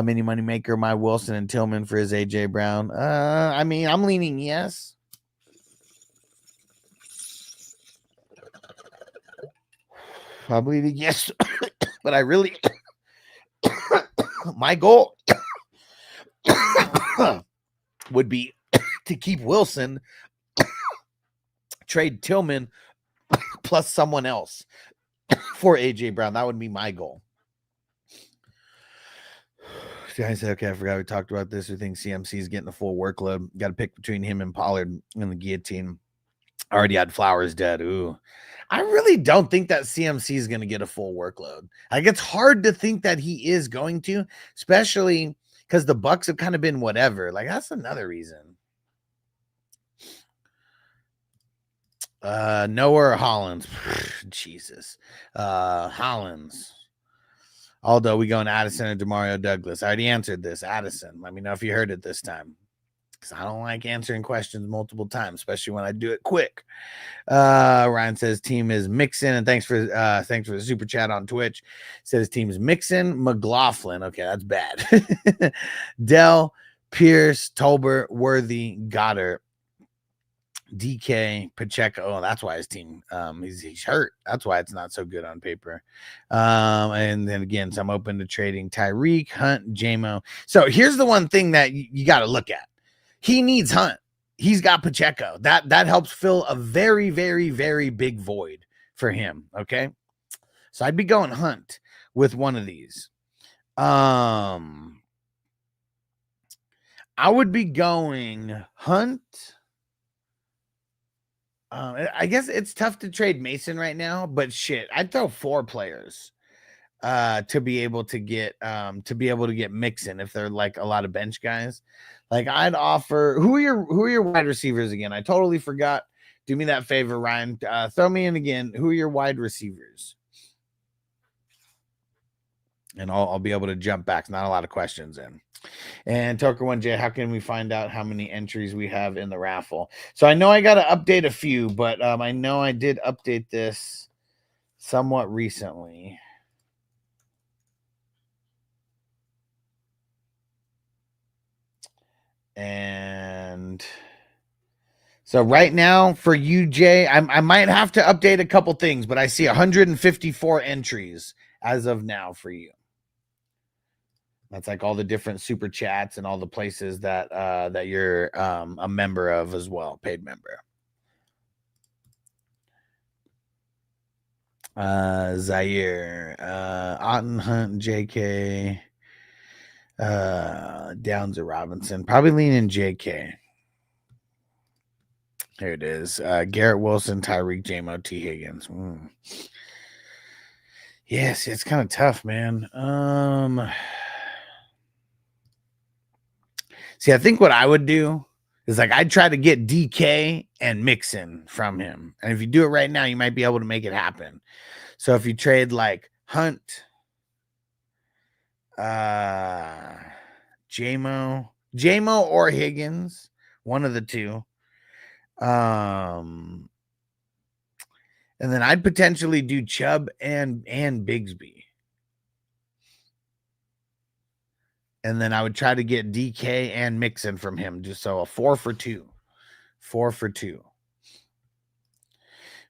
Mini Money Maker, my Wilson and Tillman for his AJ Brown. I mean, I'm leaning yes. I'm leaning yes, but I really my goal would be to keep Wilson, trade Tillman plus someone else for AJ Brown. That would be my goal. I said, okay, I forgot we talked about this. We think CMC is getting a full workload. Got to pick between him and Pollard in the guillotine. Already had Flowers dead. Ooh. I really don't think that CMC is going to get a full workload. Like, it's hard to think that he is going to, especially because the Bucks have kind of been whatever. Like, that's another reason. Noah or Hollins? Jesus. Hollins. Although we going Addison or DeMario Douglas. I already answered this. Addison. Let me know if you heard it this time. Because I don't like answering questions multiple times, especially when I do it quick. Ryan says team is Mixon, and thanks for the super chat on Twitch. Says team is Mixon, McLaughlin. Okay, that's bad. Dell, Pierce, Tolbert, Worthy, Goddard, DK, Pacheco. Oh, that's why his team he's hurt. That's why it's not so good on paper. And then again, so I'm open to trading Tyreek, Hunt, JMO. So here's the one thing that you got to look at. He needs Hunt. He's got Pacheco. That helps fill a very, very, very big void for him. Okay. So I'd be going Hunt with one of these. I would be going Hunt. I guess it's tough to trade Mason right now, but shit, I'd throw 4 players to be able to get Mixon if they're like a lot of bench guys. Like I'd offer who are your wide receivers again? I totally forgot. Do me that favor, Ryan. Throw me in again. Who are your wide receivers? And I'll be able to jump back. Not a lot of questions in. And Toker1J, how can we find out how many entries we have in the raffle? So I know I got to update a few, but I know I did update this somewhat recently. And so right now for you, Jay, I might have to update a couple things, but I see 154 entries as of now for you. That's like all the different super chats and all the places that that you're a member of as well, paid member. Zaire, Otten, Hunt, JK, Downs or Robinson. Probably leaning JK. Here it is. Garrett Wilson, Tyreek, JMO, T. Higgins. Yes, it's kind of tough, man. See, I think what I would do is like I'd try to get DK and Mixon from him. And if you do it right now, you might be able to make it happen. So if you trade like Hunt, JMO or Higgins, one of the two. And then I'd potentially do Chubb and Bigsby. And then I would try to get DK and Mixon from him. Just so a 4 for 2. 4 for 2.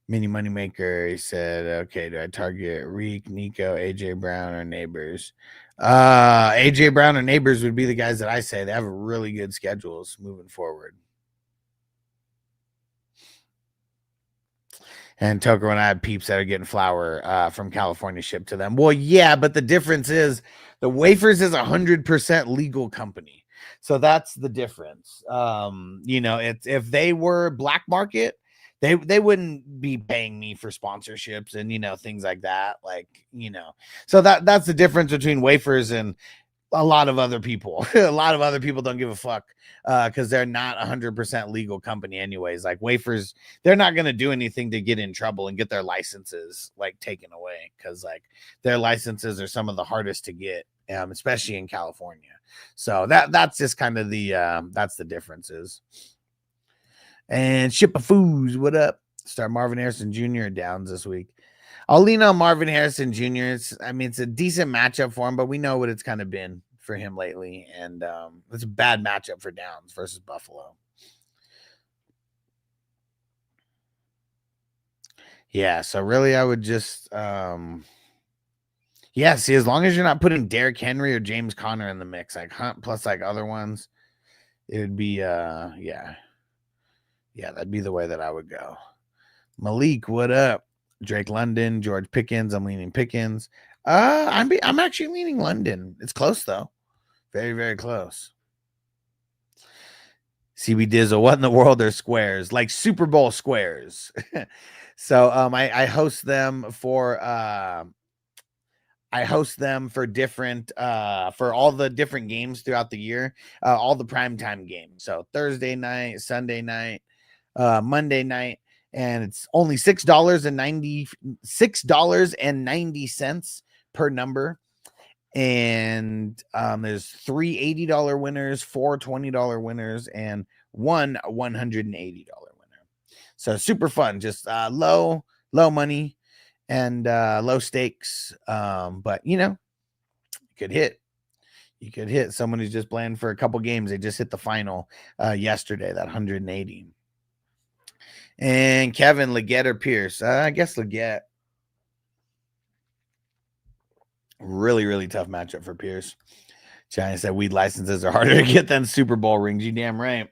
Mini Money Maker, he said, okay, do I target Reek, Nico, AJ Brown, or Neighbors? AJ Brown or Neighbors would be the guys that I say. They have really good schedules moving forward. And Toker and I have peeps that are getting flour from California shipped to them. Well, yeah, but the difference is the Wafers is 100% legal company. So that's the difference. You know, if they were black market, they wouldn't be paying me for sponsorships and, you know, things like that. Like, you know, so that's the difference between Wafers and a lot of other people. A lot of other people don't give a fuck because they're not 100% legal company anyways. Like Wafers, they're not going to do anything to get in trouble and get their licenses like taken away, because like their licenses are some of the hardest to get, especially in California. So that's just kind of the that's the differences. And Ship of Foos, what up? Start Marvin Harrison Jr. at Downs this week. I'll lean on Marvin Harrison Jr. It's a decent matchup for him, but we know what it's kind of been for him lately. And it's a bad matchup for Downs versus Buffalo. Yeah, so really I would just yeah, see, as long as you're not putting Derrick Henry or James Conner in the mix, like Hunt plus like other ones, it would be yeah, that'd be the way that I would go. Malik, what up? Drake London, George Pickens. I'm leaning Pickens. I'm actually leaning London. It's close though. Very, very close. CB Dizzle, what in the world are squares? Like Super Bowl squares. So I host them for different for all the different games throughout the year, all the primetime games. So Thursday night, Sunday night, Monday night, and it's only $6.90 per number. And there's 3 $80 winners, 4 $20 winners, and 1 $180 winner. So super fun, just low money and low stakes. But you know, you could hit someone who's just playing for a couple games. They just hit the final yesterday, that 180. And Kevin, Leggett or Pierce? I guess Leggett. Really, really tough matchup for Pierce. China said weed licenses are harder to get than Super Bowl rings. You damn right.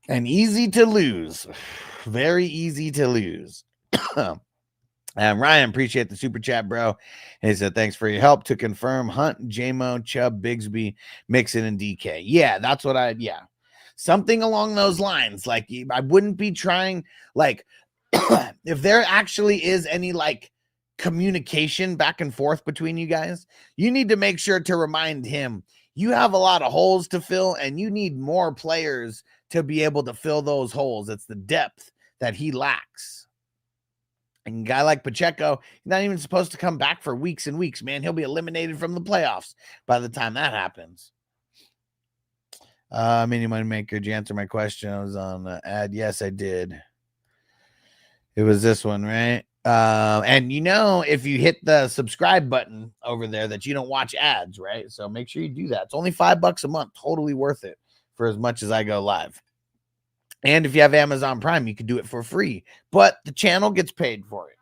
And easy to lose. Very easy to lose. Ryan, appreciate the super chat, bro. He said, thanks for your help. To confirm, Hunt, J-Mo, Chubb, Bigsby, Mixon, and DK. Yeah, that's what something along those lines. Like, I wouldn't be trying, like, if there actually is any, like, communication back and forth between you guys, you need to make sure to remind him you have a lot of holes to fill and you need more players to be able to fill those holes. It's the depth that he lacks. And a guy like Pacheco, he's not even supposed to come back for weeks and weeks, man. He'll be eliminated from the playoffs by the time that happens. Mini Money Maker, did you answer my question? I was on the ad. Yes, I did. It was this one, right? And you know, if you hit the subscribe button over there, that you don't watch ads, right? So make sure you do that. It's only $5 a month. Totally worth it for as much as I go live. And if you have Amazon Prime, you can do it for free, but the channel gets paid for it.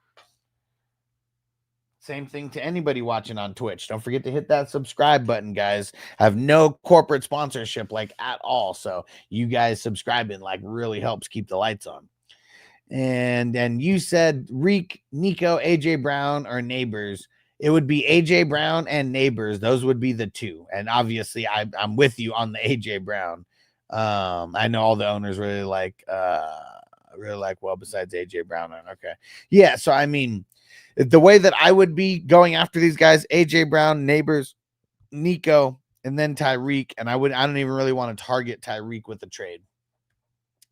Same thing to anybody watching on Twitch. Don't forget to hit that subscribe button, guys. I have no corporate sponsorship like at all. So you guys subscribing like really helps keep the lights on. And you said Reek, Nico, AJ Brown, or Neighbors. It would be AJ Brown and Neighbors. Those would be the two. And obviously I'm with you on the AJ Brown. I know all the owners really like well, besides AJ Brown. Okay. Yeah. So, I mean, the way that I would be going after these guys, AJ Brown, Neighbors, Nico, and then Tyreek. And I don't even really want to target Tyreek with the trade.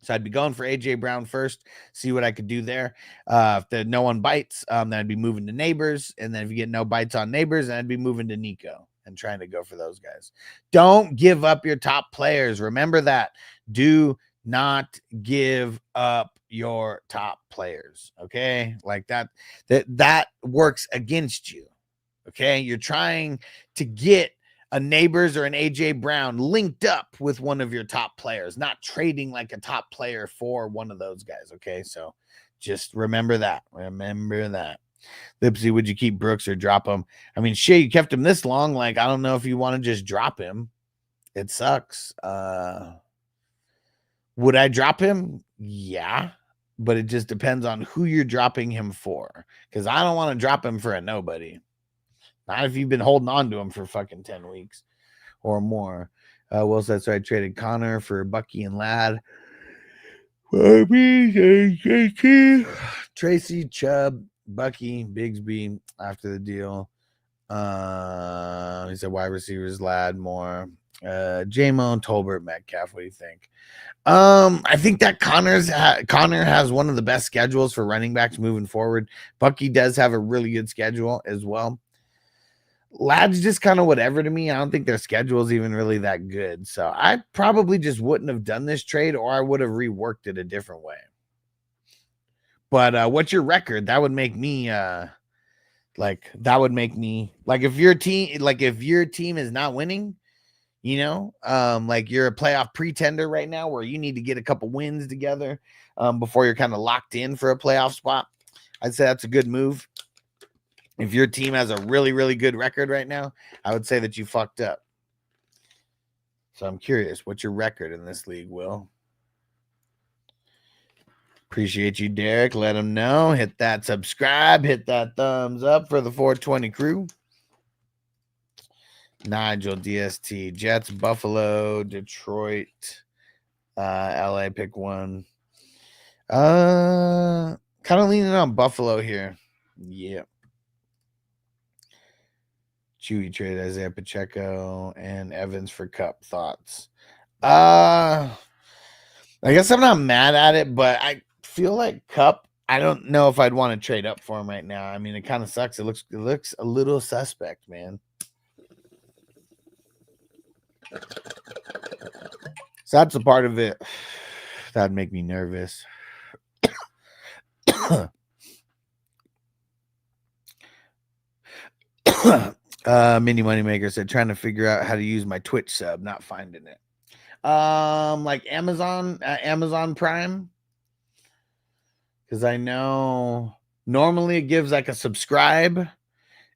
So I'd be going for AJ Brown first, see what I could do there. If no one bites, then I'd be moving to Neighbors. And then if you get no bites on Neighbors, then I'd be moving to Nico and trying to go for those guys. Don't give up your top players. Remember that. Do not give up your top players. Okay. Like that works against you. Okay. You're trying to get a Neighbors or an AJ Brown linked up with one of your top players, not trading like a top player for one of those guys. Okay. So just remember that. Lipsy, would you keep Brooks or drop him? I mean, shit, you kept him this long. Like, I don't know if you want to just drop him. It sucks. Would I drop him? Yeah, but it just depends on who you're dropping him for. Because I don't want to drop him for a nobody. Not if you've been holding on to him for fucking 10 weeks or more. Will said, so I traded Connor for Bucky and Ladd. Tracy, Chubb, Bucky, Bigsby after the deal. He said wide receivers, Ladd, more. J-Mo, Tolbert, Metcalf. What do you think? I think that Connor has one of the best schedules for running backs moving forward. Bucky does have a really good schedule as well. Ladd's just kind of whatever to me. I don't think their schedule is even really that good. So I probably just wouldn't have done this trade, or I would have reworked it a different way. What's your record? That would make me like if your team is not winning, you know, like you're a playoff pretender right now where you need to get a couple wins together before you're kind of locked in for a playoff spot. I'd say that's a good move. If your team has a really, really good record right now, I would say that you fucked up. So I'm curious, what's your record in this league, Will? Appreciate you, Derek. Let them know. Hit that subscribe. Hit that thumbs up for the 420 crew. Nigel, DST, Jets, Buffalo, Detroit, LA, pick one. Kind of leaning on Buffalo here. Yeah. Chewy trade Isaiah Pacheco and Evans for Cup. Thoughts? I guess I'm not mad at it, but I feel like Cup, I don't know if I'd want to trade up for him right now. I mean, it kind of sucks. It looks a little suspect, man. So that's a part of it that'd make me nervous. Mini Moneymaker said, trying to figure out how to use my Twitch sub, not finding it. Like Amazon Prime, because I know normally it gives like a subscribe,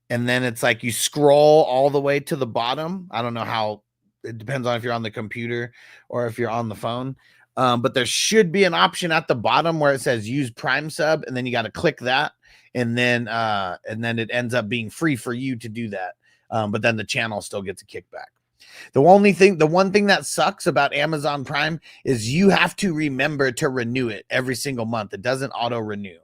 and then it's like you scroll all the way to the bottom. I don't know how, it depends on if you're on the computer or if you're on the phone. But there should be an option at the bottom where it says use Prime sub, and then you got to click that, and then it ends up being free for you to do that. But then the channel still gets a kickback. The one thing that sucks about Amazon Prime is you have to remember to renew it every single month. It doesn't auto renew.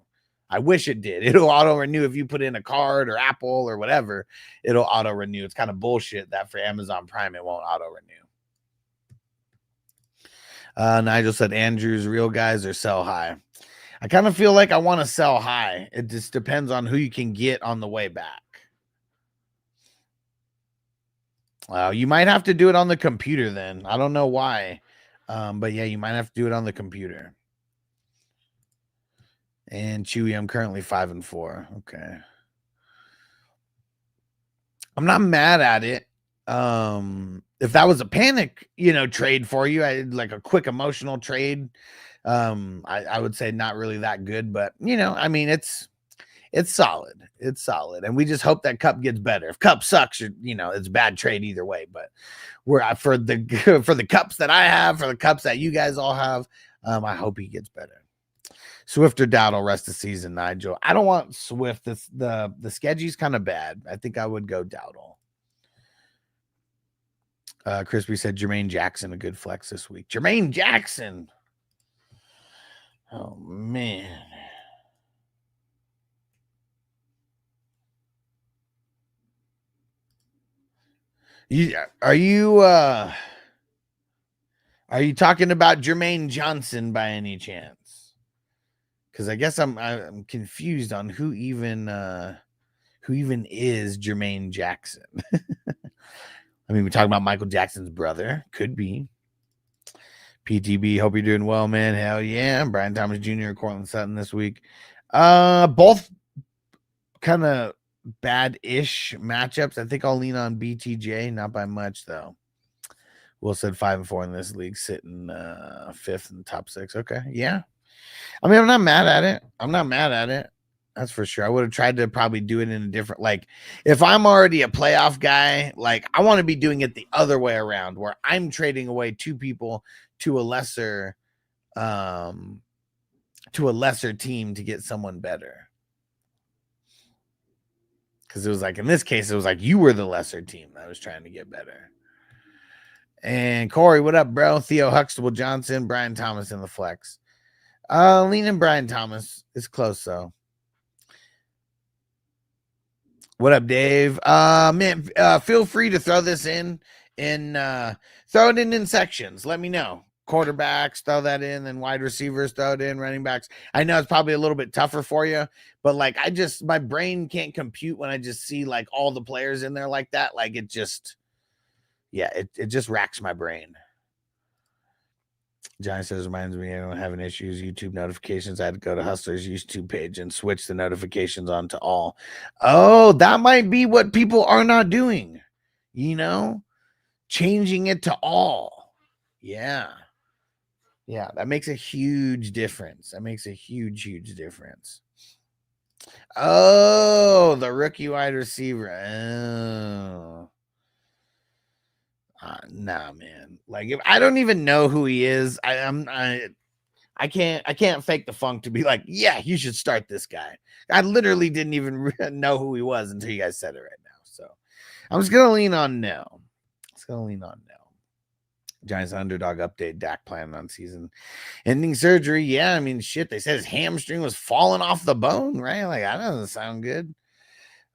I wish it did. It'll auto renew if you put in a card or Apple or whatever. It'll auto renew. It's kind of bullshit that for Amazon Prime it won't auto renew. Nigel said Andrews, real guys or sell high. I kind of feel like I want to sell high. It just depends on who you can get on the way back. You might have to do it on the computer then. I don't know why. But yeah, you might have to do it on the computer. And Chewy, I'm currently 5-4. Okay. I'm not mad at it. If that was a panic, trade for you, like a quick emotional trade, I would say not really that good, but I mean, it's solid. It's solid. And we just hope that Cup gets better. If Cup sucks, it's a bad trade either way, but we're for the Cups that I have, for the Cups that you guys all have, I hope he gets better. Swift or Dowdle rest of the season, Nigel. I don't want Swift. The schedule's kind of bad. I think I would go Dowdle. Crispy said Jermaine Jackson, a good flex this week. Jermaine Jackson. Oh, man. Are you talking about Jermaine Johnson by any chance? Because I guess I'm confused on who even is Jermaine Jackson. I mean, we're talking about Michael Jackson's brother. Could be. PTB, hope you're doing well, man. Hell yeah. Brian Thomas Jr., Cortland Sutton this week. Both kind of bad-ish matchups. I think I'll lean on BTJ, not by much, though. Will said 5-4 in this league, sitting 5th in the top 6. Okay, yeah. I mean, I'm not mad at it. That's for sure. I would have tried to probably do it in a different, like, if I'm already a playoff guy, like, I want to be doing it the other way around, where I'm trading away 2 people to a lesser team to get someone better. Because it was like, in this case, it was like you were the lesser team that was trying to get better. And Corey, what up, bro? Theo Huxtable Johnson, Brian Thomas in the flex. Leaning Brian Thomas. It's close, though. What up, Dave? Man, feel free to throw this in throw it in sections. Let me know. Quarterbacks, throw that in, and wide receivers, throw it in, running backs. I know it's probably a little bit tougher for you, but like my brain can't compute when I just see like all the players in there like that. Like it just racks my brain. Johnny says, reminds me, I don't have any issues. YouTube notifications. I had to go to Hustler's YouTube page and switch the notifications on to all. Oh, that might be what people are not doing. Changing it to all. Yeah. Yeah, that makes a huge difference. That makes a huge, huge difference. Oh, the rookie wide receiver. Oh. Nah, man. Like, if I don't even know who he is, I can't fake the funk to be like, yeah, you should start this guy. I literally didn't even know who he was until you guys said it right now. So I'm just gonna lean on no. Giants underdog update. Dak planning on season-ending surgery. Yeah, I mean, shit. They said his hamstring was falling off the bone, right? Like, that doesn't sound good.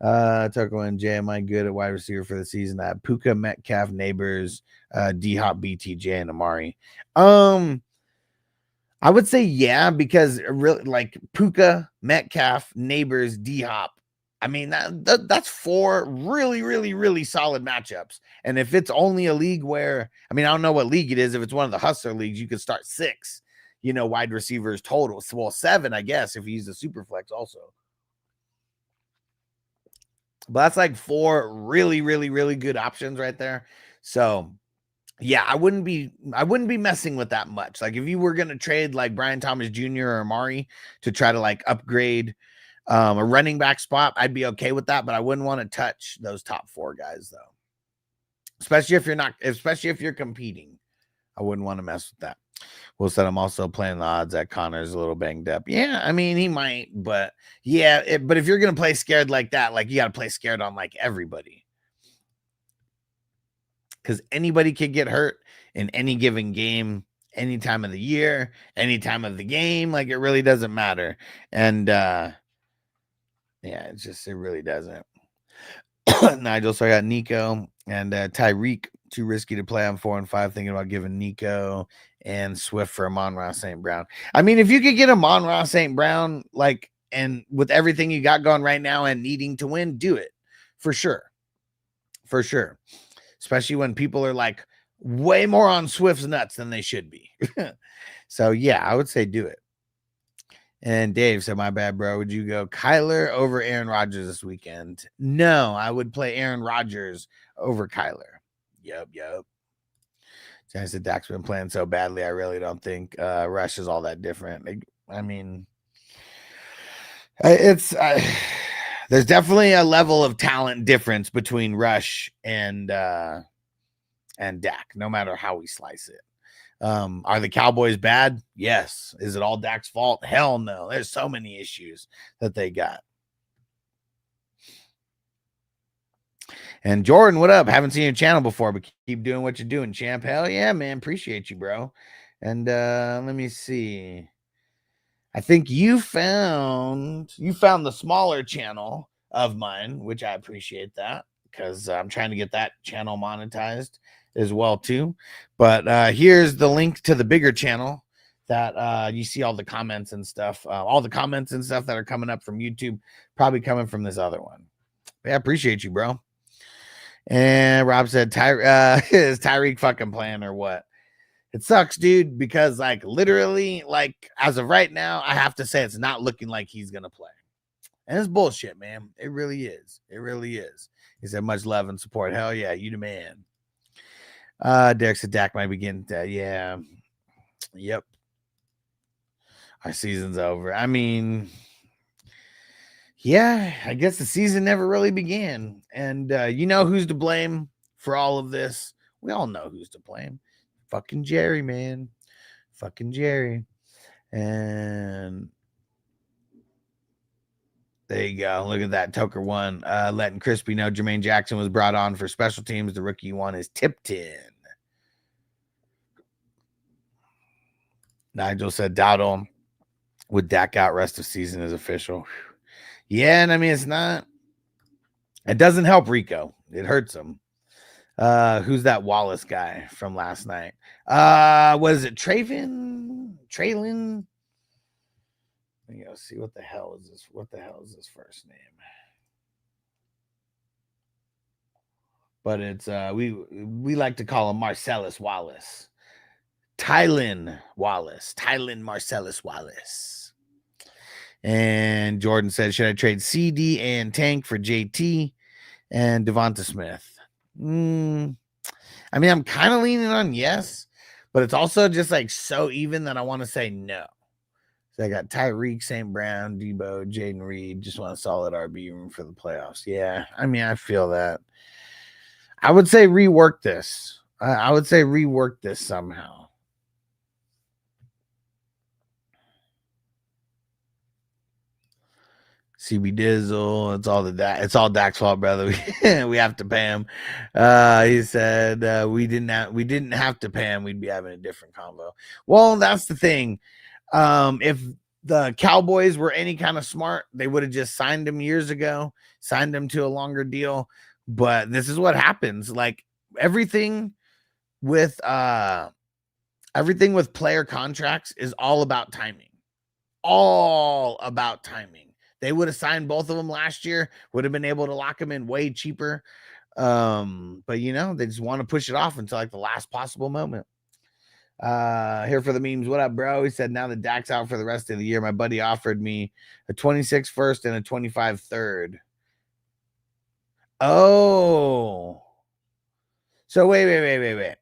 Tucker and J, am I good at wide receiver for the season? I have Puka, Metcalf, Neighbors, D-Hop, BTJ, and Amari. I would say yeah, because really like Puka, Metcalf, Neighbors, D-Hop. I mean, that's 4 really, really, really solid matchups. And if it's only a league where, I mean, I don't know what league it is. If it's one of the Hustler leagues, you could start 6, wide receivers total. Well, 7, I guess, if you use the super flex also. But that's like 4 really, really, really good options right there. So yeah, I wouldn't be messing with that much. Like if you were going to trade like Brian Thomas Jr. or Amari to try to like upgrade a running back spot, I'd be okay with that, but I wouldn't want to touch those top 4 guys though. Especially if you're competing. I wouldn't want to mess with that. Will said I'm also playing the odds that Connor's a little banged up. Yeah, I mean he might, but yeah, but if you're gonna play scared like that, like you gotta play scared on like everybody. Because anybody could get hurt in any given game, any time of the year, any time of the game. Like it really doesn't matter. And it really doesn't. Nigel, so I got Nico and Tyreek, too risky to play on 4 and 5. Thinking about giving Nico and Swift for Amon-Ra St. Brown. I mean, if you could get Amon-Ra St. Brown, like, and with everything you got going right now and needing to win, do it for sure. For sure. Especially when people are like way more on Swift's nuts than they should be. So yeah, I would say do it. And Dave said, my bad, bro. Would you go Kyler over Aaron Rodgers this weekend? No, I would play Aaron Rodgers over Kyler. Yep. I said Dak's been playing so badly. I really don't think Rush is all that different. I mean, there's definitely a level of talent difference between Rush and Dak, no matter how we slice it. Are the Cowboys bad? Yes. Is it all Dak's fault? Hell no. There's so many issues that they got. And Jordan, what up? Haven't seen your channel before, but keep doing what you're doing, champ. Hell yeah, man. Appreciate you, bro. And let me see. I think you found the smaller channel of mine, which I appreciate that because I'm trying to get that channel monetized as well too. But here's the link to the bigger channel that you see all the comments and stuff. All the comments and stuff that are coming up from YouTube, probably coming from this other one. But yeah, I appreciate you, bro. And Rob said, is Tyreek fucking playing or what? It sucks, dude, because like literally, like as of right now, I have to say it's not looking like he's gonna play. And it's bullshit, man. It really is. It really is. He said, much love and support. Hell yeah, you the man. Derek said Dak might begin to, yeah. Yep. Our season's over. I mean, yeah, I guess the season never really began. And you know who's to blame for all of this? We all know who's to blame. Fucking Jerry, man. Fucking Jerry. And There you go. Look at that. Toker one. Letting Crispy know Jermaine Jackson was brought on for special teams. The rookie one is Tipton. Nigel said Dowdle with Dak out rest of season is official. Yeah, and I mean, it's not. It doesn't help Rico. It hurts him. Who's that Wallace guy from last night? What is it? Traylon? Let me go see what the hell is this. What the hell is his first name? But it's we like to call him Marcellus Wallace. Tylen Marcellus Wallace. And Jordan said, should I trade CD and Tank for JT and Devonta Smith? I mean, I'm kind of leaning on yes, but it's also just like so even that I want to say no. So I got Tyreek, St. Brown, Debo, Jaden Reed. Just want a solid RB room for the playoffs. Yeah, I mean, I feel that. I would say rework this. I would say rework this somehow. CB Dizzle, it's all Dak's fault, brother. We have to pay him. He said we didn't have to pay him. We'd be having a different convo. Well, that's the thing. If the Cowboys were any kind of smart, they would have just signed him years ago, signed him to a longer deal. But this is what happens. Like everything with player contracts is all about timing. All about timing. They would have signed both of them last year, would have been able to lock them in way cheaper. But you know, they just want to push it off until like the last possible moment. Here for the memes. What up, bro? He said, now that Dak's out for the rest of the year, my buddy offered me a 26 first and a 25 third. Oh. So wait.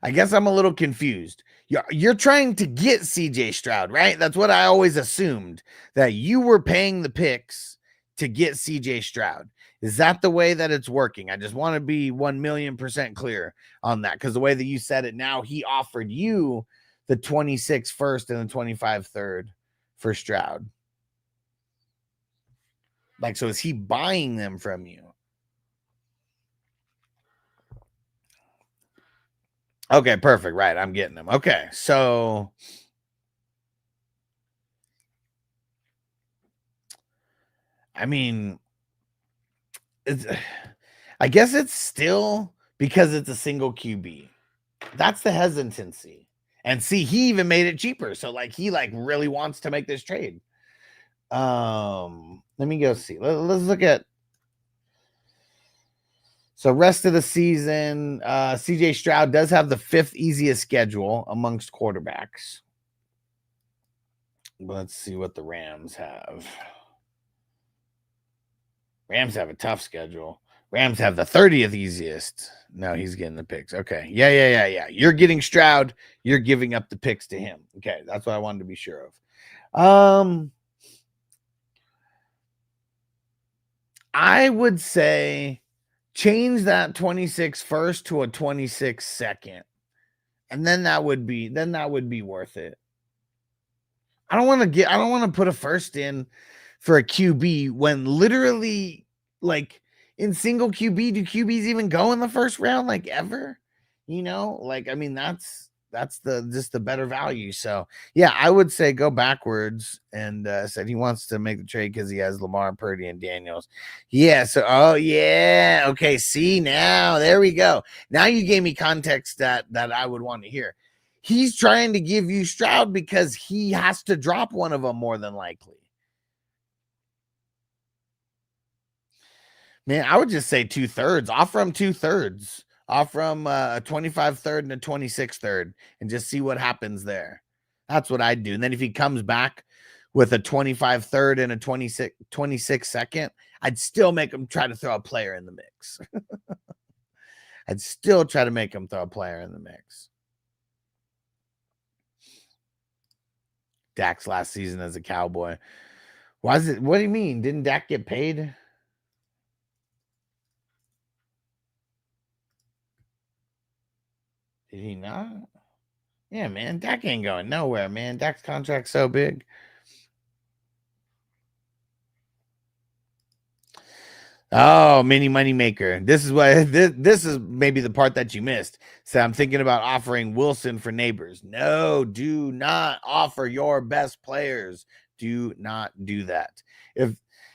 I guess I'm a little confused. You're trying to get CJ Stroud, right? That's what I always assumed, that you were paying the picks to get CJ Stroud. Is that the way that it's working? I just want to be 1,000,000% clear on that, because the way that you said it now, he offered you the 26 first and the 25 third for Stroud. Like, so is he buying them from you? Okay, perfect. Right. I'm getting them. Okay. So I mean, I guess it's still because it's a single QB. That's the hesitancy. And see, he even made it cheaper. So like he like really wants to make this trade. Let me go see. Let's look at. So rest of the season, CJ Stroud does have the 5th easiest schedule amongst quarterbacks. Let's see what the Rams have. Rams have a tough schedule. Rams have the 30th easiest. No, he's getting the picks. Okay. Yeah. You're getting Stroud. You're giving up the picks to him. Okay. That's what I wanted to be sure of. I would say change that 26 first to a 26 second. And then that would be worth it. I don't want to put a first in for a QB when literally like in single QB, do QBs even go in the first round like ever? You know, like I mean that's the better value. So yeah, I would say go backwards and said he wants to make the trade because he has Lamar, Purdy, and Daniels. Yeah. So okay. See now, there we go. Now you gave me context that I would want to hear. He's trying to give you Stroud because he has to drop one of them more than likely. Man, I would just say 2/3. Offer him 2/3. Offer him a 25 third and a 26 third and just see what happens there. That's what I'd do. And then if he comes back with a 25 third and a 26 second, I'd still make him try to throw a player in the mix. I'd still try to make him throw a player in the mix. Dak's last season as a Cowboy. What do you mean? Didn't Dak get paid? Did he not? Yeah, man. Dak ain't going nowhere, man. Dak's contract's so big. Oh, mini money maker. This is what this is maybe the part that you missed. So I'm thinking about offering Wilson for Neighbors. No, do not offer your best players. Do not do that.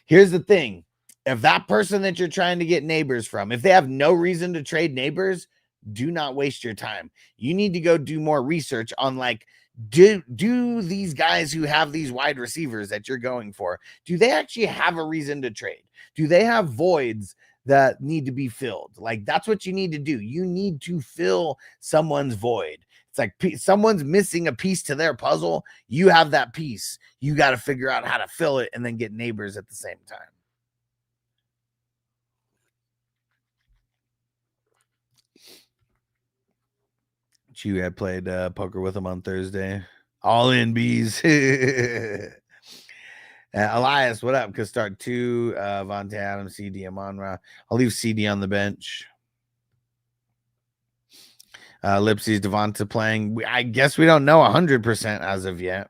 Here's the thing. If that person that you're trying to get Neighbors from, if they have no reason to trade Neighbors, do not waste your time. You need to go do more research on like, do these guys who have these wide receivers that you're going for, do they actually have a reason to trade? Do they have voids that need to be filled? Like, that's what you need to do. You need to fill someone's void. It's like someone's missing a piece to their puzzle. You have that piece. You got to figure out how to fill it and then get Neighbors at the same time. You had played poker with him on Thursday. All in, bees. Elias, what up? Could start 2. Vontae Adams, CD, Amon-Ra. I'll leave CD on the bench. Lipsy's Devonta playing. I guess we don't know 100% as of yet.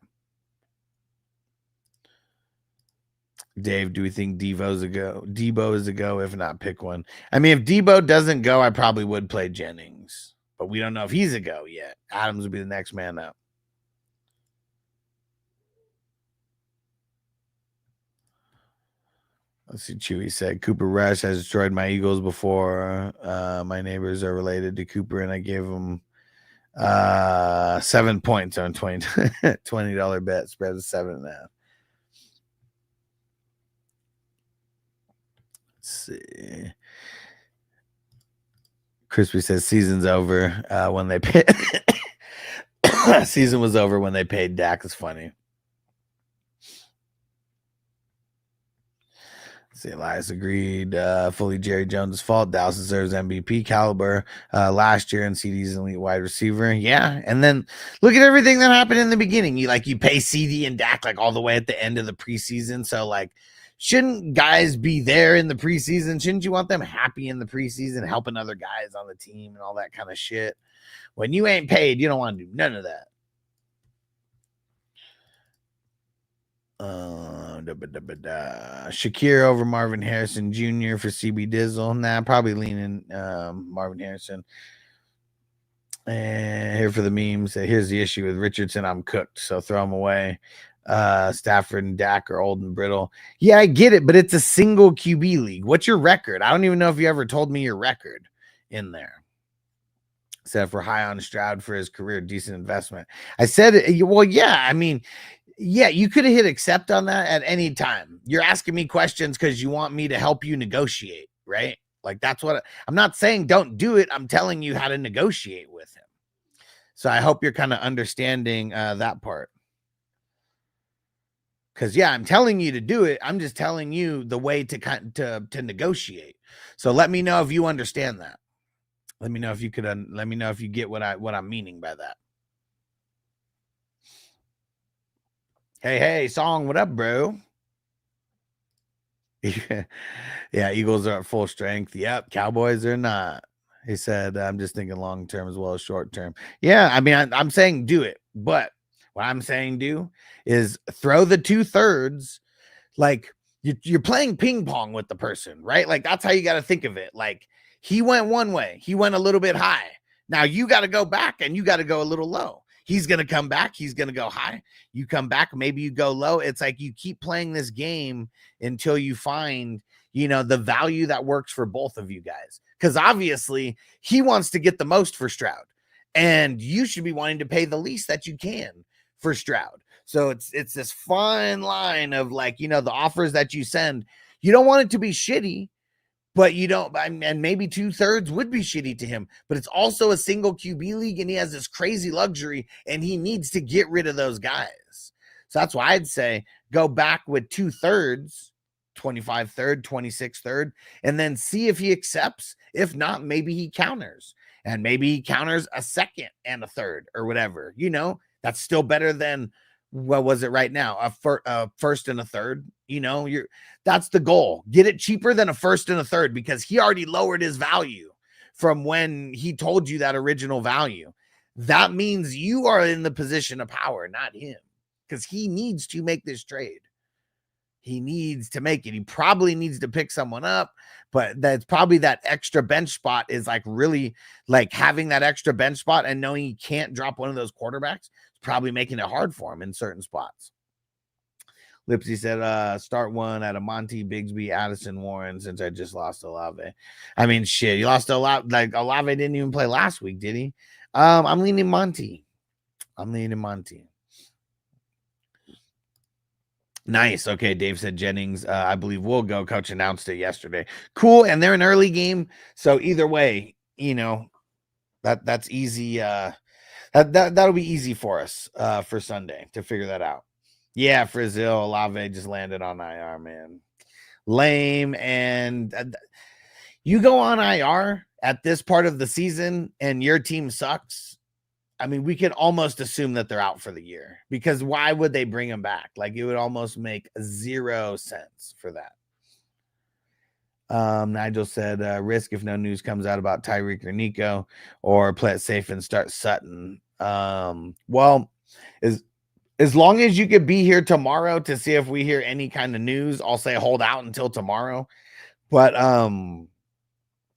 Dave, do we think Devo's a go? Debo is a go. If not, pick one. I mean, if Debo doesn't go, I probably would play Jennings. But we don't know if he's a go yet. Adams will be the next man up. Let's see. Chewy said, Cooper Rush has destroyed my Eagles before. My neighbors are related to Cooper, and I gave them 7 points on $20 bet. Spread of 7.5. Let's see. Crispy says season's over when they paid. Season was over when they paid Dak. Is funny. Let's see, Elias agreed. Fully Jerry Jones' fault. Dallas deserves MVP caliber last year, and CD's an elite wide receiver. Yeah, and then look at everything that happened in the beginning. You pay CD and Dak like all the way at the end of the preseason. So like, shouldn't guys be there in the preseason? Shouldn't you want them happy in the preseason, helping other guys on the team and all that kind of shit? When you ain't paid, you don't want to do none of that. Shakir over Marvin Harrison Jr. for CB Dizzle. Nah, probably leaning Marvin Harrison. And here for the memes. Here's the issue with Richardson. I'm cooked, so throw him away. Stafford and Dak are old and brittle. Yeah, I get it, but it's a single QB league. What's your record? I don't even know if you ever told me your record in there. Said for high on Stroud for his career, decent investment. I said, well, yeah, I mean, yeah, you could have hit accept on that at any time. You're asking me questions because you want me to help you negotiate, right? Like, that's what I'm not saying don't do it. I'm telling you how to negotiate with him. So I hope you're kind of understanding that part. Because, yeah, I'm telling you to do it. I'm just telling you the way to negotiate. So let me know if you understand that. Let me know if you could. Let me know if you get what I'm meaning by that. Hey, Song, what up, bro? Yeah, Eagles are at full strength. Yep, Cowboys are not. He said, I'm just thinking long term as well as short term. Yeah, I mean, I'm saying do it, but what I'm saying do is throw the 2/3. Like, you're playing ping pong with the person, right? Like, that's how you got to think of it. Like, he went one way, he went a little bit high. Now you got to go back and you got to go a little low. He's going to come back. He's going to go high. You come back. Maybe you go low. It's like you keep playing this game until you find, the value that works for both of you guys. Because obviously he wants to get the most for Stroud, and you should be wanting to pay the least that you can for Stroud. So it's this fine line of like, the offers that you send. You don't want it to be shitty, but you don't, and maybe 2/3 would be shitty to him, but it's also a single QB league and he has this crazy luxury and he needs to get rid of those guys. So that's why I'd say go back with 2/3, 25/3, 26/3, and then see if he accepts. If not, maybe he counters, and maybe he counters a second and a third or whatever, that's still better than, what was it right now? A first and a third, that's the goal. Get it cheaper than a first and a third, because he already lowered his value from when he told you that original value. That means you are in the position of power, not him, because he needs to make this trade. He needs to make it. He probably needs to pick someone up, but that's probably that extra bench spot is like really like having that extra bench spot and knowing he can't drop one of those quarterbacks is probably making it hard for him in certain spots. Lipsy said, start one at a Monty, Bigsby, Addison, Warren, since I just lost Olave. I mean, shit, you lost Olave. Like, Olave didn't even play last week, did he? I'm leaning Monty. Nice. Okay, Dave said Jennings, I believe will go. Coach announced it yesterday. Cool, and they're an early game, so either way, you know, that's easy. That'll be easy for us for Sunday to figure that out. Yeah, Frizzil, Olave just landed on IR, man. Lame. And you go on IR at this part of the season and your team sucks. I mean, we can almost assume that they're out for the year because why would they bring them back? Like, it would almost make 0 sense for that. Nigel said, risk if no news comes out about Tyreek or Nico, or play it safe and start Sutton. Well, as long as you could be here tomorrow to see if we hear any kind of news, I'll say hold out until tomorrow. But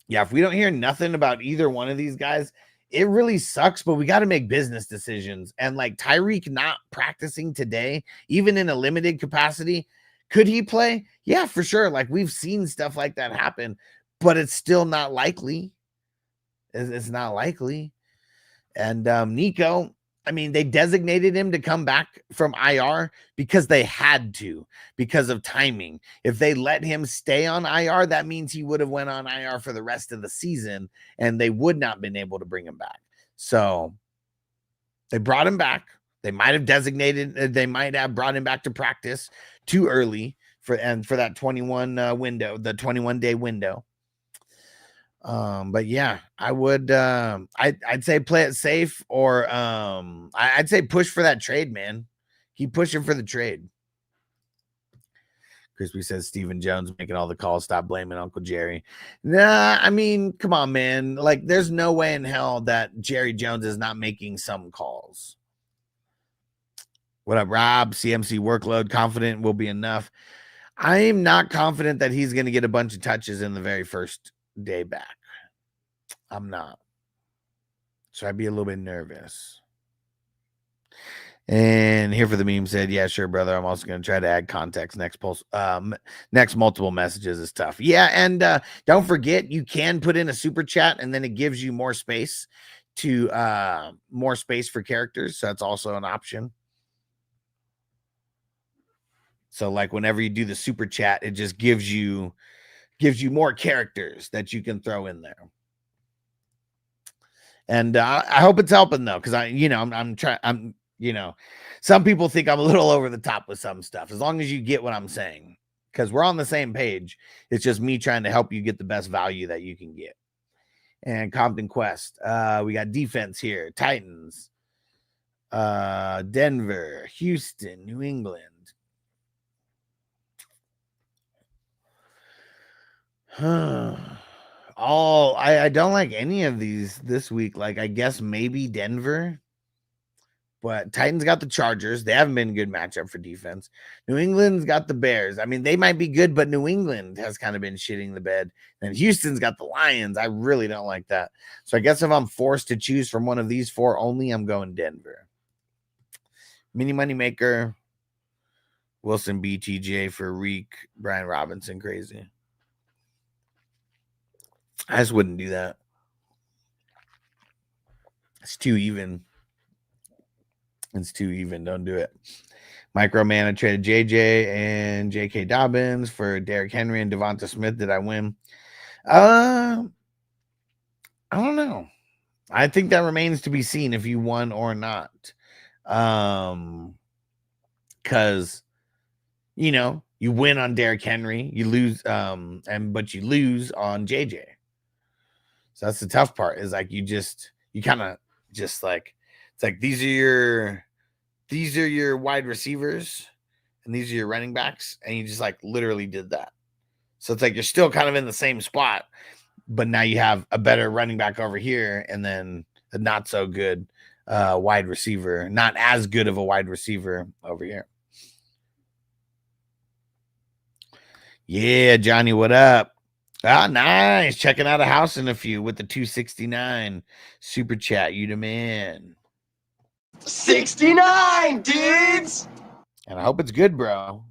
yeah, if we don't hear nothing about either one of these guys, it really sucks, but we got to make business decisions. And like Tyreek not practicing today, even in a limited capacity, could he play? Yeah, for sure. Like we've seen stuff like that happen, but it's still not likely. It's not likely. And Nico, I mean, they designated him to come back from IR because they had to, because of timing. If they let him stay on IR, that means he would have went on IR for the rest of the season, and they would not have been able to bring him back. So they brought him back. They might have they might have brought him back to practice too early for that 21 window, the 21-day window. But yeah, I would I'd say play it safe, or I'd say push for that trade, man. Keep pushing for the trade. Crispy says Stephen Jones making all the calls. Stop blaming Uncle Jerry. Nah, I mean, come on, man. Like, there's no way in hell that Jerry Jones is not making some calls. What up, Rob? CMC workload confident will be enough. I am not confident that he's going to get a bunch of touches in the very first day back. I'm not. So I'd be a little bit nervous. And here for the meme said, yeah, sure, brother. I'm also going to try to add context. Next multiple messages is tough. Yeah. And don't forget, you can put in a super chat and then it gives you more space for characters. So that's also an option. So like whenever you do the super chat, it just gives you more characters that you can throw in there. And I hope it's helping though, because I'm trying. Some people think I'm a little over the top with some stuff. As long as you get what I'm saying, because we're on the same page. It's just me trying to help you get the best value that you can get. And Compton Quest, we got defense here: Titans, Denver, Houston, New England. I don't like any of these this week. Like, I guess maybe Denver, but Titans got the Chargers. They haven't been a good matchup for defense. New England's got the Bears. I mean, they might be good, but New England has kind of been shitting the bed. And Houston's got the Lions. I really don't like that. So I guess if I'm forced to choose from one of these four only, I'm going Denver. Mini Money Maker, Wilson BTJ for Reek, Brian Robinson, crazy. I just wouldn't do that. It's too even. Don't do it. Microman, I traded JJ and JK Dobbins for Derrick Henry and Devonta Smith. Did I win? I don't know. I think that remains to be seen if you won or not. Because you win on Derrick Henry, you lose, but you lose on JJ. So that's the tough part, is like you kind of just like, it's like these are your wide receivers and these are your running backs, and you just like literally did that. So it's like you're still kind of in the same spot, but now you have a better running back over here and then a not so good wide receiver, not as good of a wide receiver over here. Yeah, Johnny, what up? Ah, nice. Checking out a house in a few with the 269 super chat. You the man. 69, dudes! And I hope it's good, bro.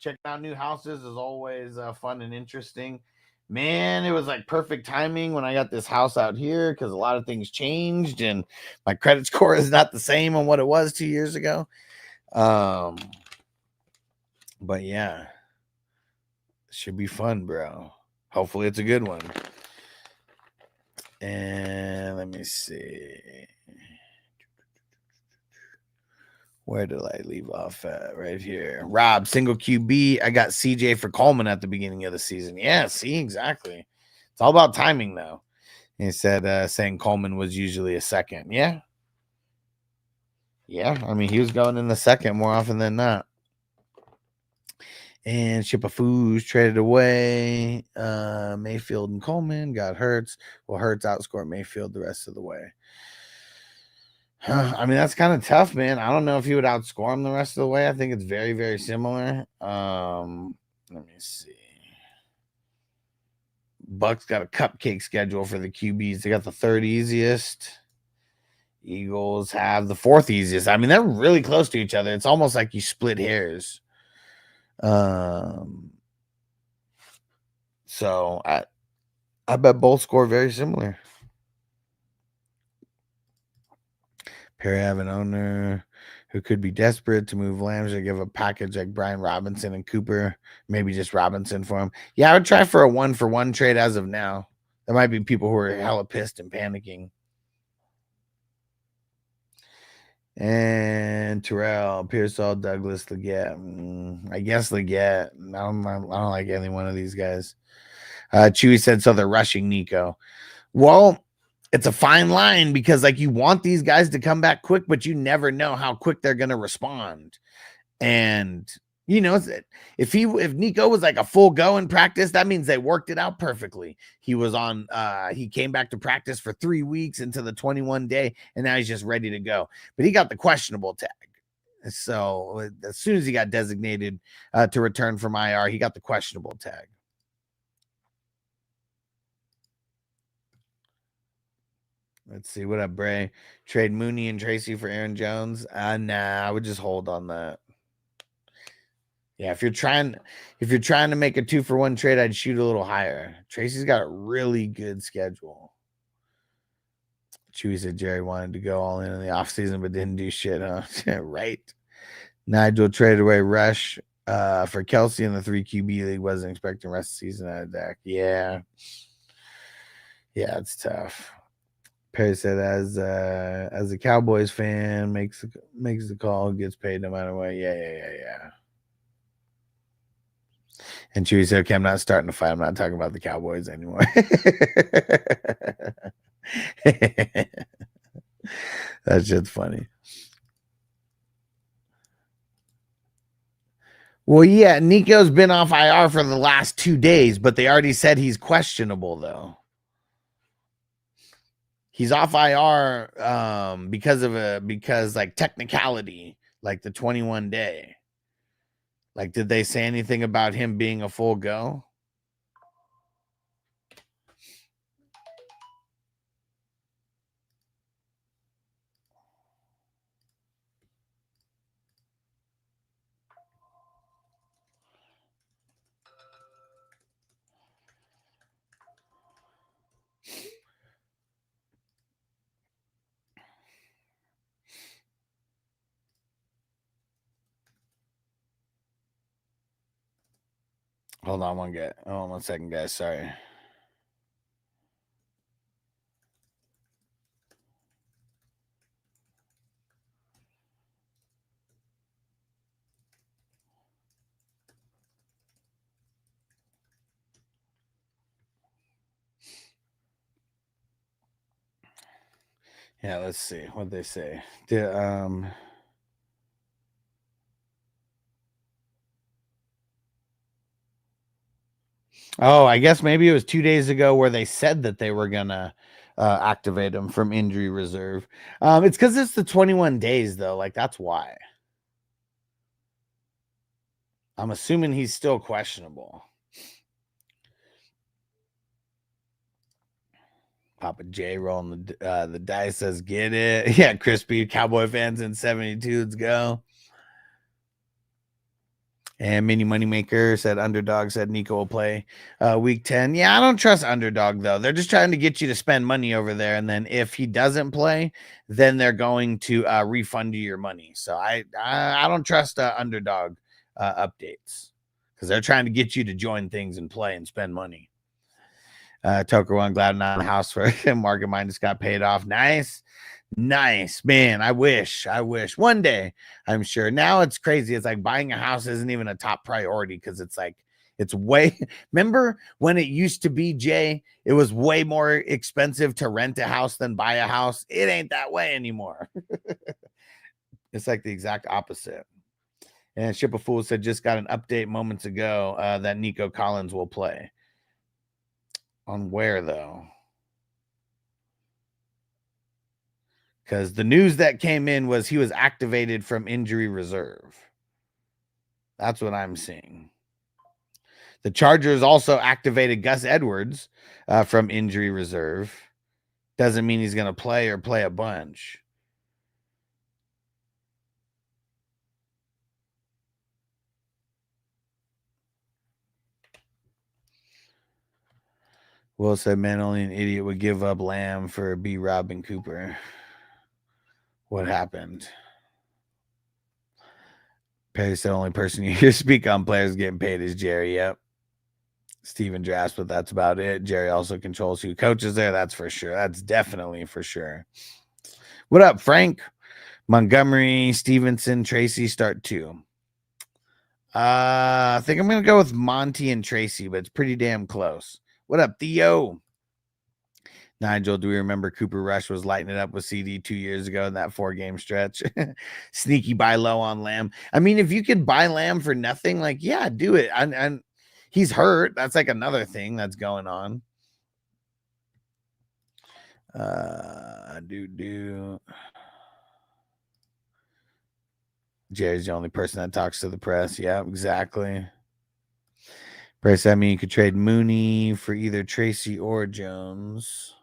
Checking out new houses is always fun and interesting. Man, it was like perfect timing when I got this house out here because a lot of things changed and my credit score is not the same on what it was 2 years ago. But yeah, should be fun, bro. Hopefully it's a good one. And let me see. Where did I leave off at? Right here. Rob, single QB. I got CJ for Coleman at the beginning of the season. Yeah, see, exactly. It's all about timing, though. He said saying Coleman was usually a second. Yeah. Yeah, I mean, he was going in the second more often than not. And Shipafoo's traded away. Mayfield and Coleman got Hurts. Well, Hurts outscored Mayfield the rest of the way. I mean, that's kind of tough, man. I don't know if he would outscore him the rest of the way. I think it's very, very similar. Let me see. Bucks got a cupcake schedule for the QBs. They got the third easiest. Eagles have the fourth easiest. I mean, they're really close to each other. It's almost like you split hairs. So I bet both score very similar. Perry have an owner who could be desperate to move Lambs or give a package like Brian Robinson and Cooper, maybe just Robinson for him. Yeah, I would try for a 1-for-1 trade as of now. There might be people who are hella pissed and panicking. And Terrell, Pearsall, Douglas, Leggett. I guess Leggett. I don't like any one of these guys. Chewy said, so they're rushing Nico. Well, it's a fine line because like you want these guys to come back quick, but you never know how quick they're going to respond. And you know, if Nico was like a full go in practice, that means they worked it out perfectly. He was on he came back to practice for 3 weeks into the 21 day and now he's just ready to go. But he got the questionable tag. So as soon as he got designated to return from IR, he got the questionable tag. Let's see. What up, Bray? Trade Mooney and Tracy for Aaron Jones? Nah, I would just hold on that. Yeah, if you're trying to make a 2-for-1 trade, I'd shoot a little higher. Tracy's got a really good schedule. Chewy said Jerry wanted to go all in the offseason, but didn't do shit, huh? Right. Nigel traded away Rush for Kelsey in the 3 QB league. Wasn't expecting rest of the season out of Dak. Yeah. Yeah, it's tough. Perry said, as a Cowboys fan, makes the call, gets paid no matter what. Yeah. And Chewy said, okay, I'm not starting to fight. I'm not talking about the Cowboys anymore. That shit's funny. Well, yeah, Nico's been off IR for the last 2 days, but they already said he's questionable, though. He's off IR because like technicality, like the 21 day. Like, did they say anything about him being a full go? Hold on one second, guys. Sorry. Yeah, let's see what they say. Oh, I guess maybe it was 2 days ago where they said that they were gonna activate him from injury reserve. It's because it's the 21 days though. Like that's why. I'm assuming he's still questionable. Papa J rolling the dice says, get it. Yeah, crispy Cowboy fans in 72s go. And Mini Moneymaker said Underdog said Nico will play week 10. Yeah, I don't trust Underdog, though. They're just trying to get you to spend money over there. And then if he doesn't play, then they're going to refund you your money. So I don't trust Underdog updates because they're trying to get you to join things and play and spend money. Toker one, glad I'm not in the house for Market Mind just got paid off. Nice. Man. I wish one day. I'm sure now it's crazy. It's like buying a house isn't even a top priority because it's like it's way. Remember when it used to be, Jay? It was way more expensive to rent a house than buy a house. It ain't that way anymore. It's like the exact opposite. And Ship of Fools said just got an update moments ago that Nico Collins will play. On where though? Because the news that came in was he was activated from injury reserve. That's what I'm seeing. The Chargers also activated Gus Edwards from injury reserve. Doesn't mean he's going to play or play a bunch. Will said, man, only an idiot would give up Lamb for B. Robin Cooper. What happened? Perry said, only person you hear speak on players getting paid is Jerry. Yep. Steven drafts, but that's about it. Jerry also controls who coaches there. That's for sure. That's definitely for sure. What up, Frank? Montgomery, Stevenson, Tracy start 2. I think I'm going to go with Monty and Tracy, but it's pretty damn close. What up, Theo? Nigel, do we remember Cooper Rush was lighting it up with CD 2 years ago in that 4-game stretch? Sneaky buy low on Lamb. I mean, if you could buy Lamb for nothing, like, yeah, do it. And he's hurt. That's like another thing that's going on. Jerry's the only person that talks to the press. Yeah, exactly. Price, I mean, you could trade Mooney for either Tracy or Jones.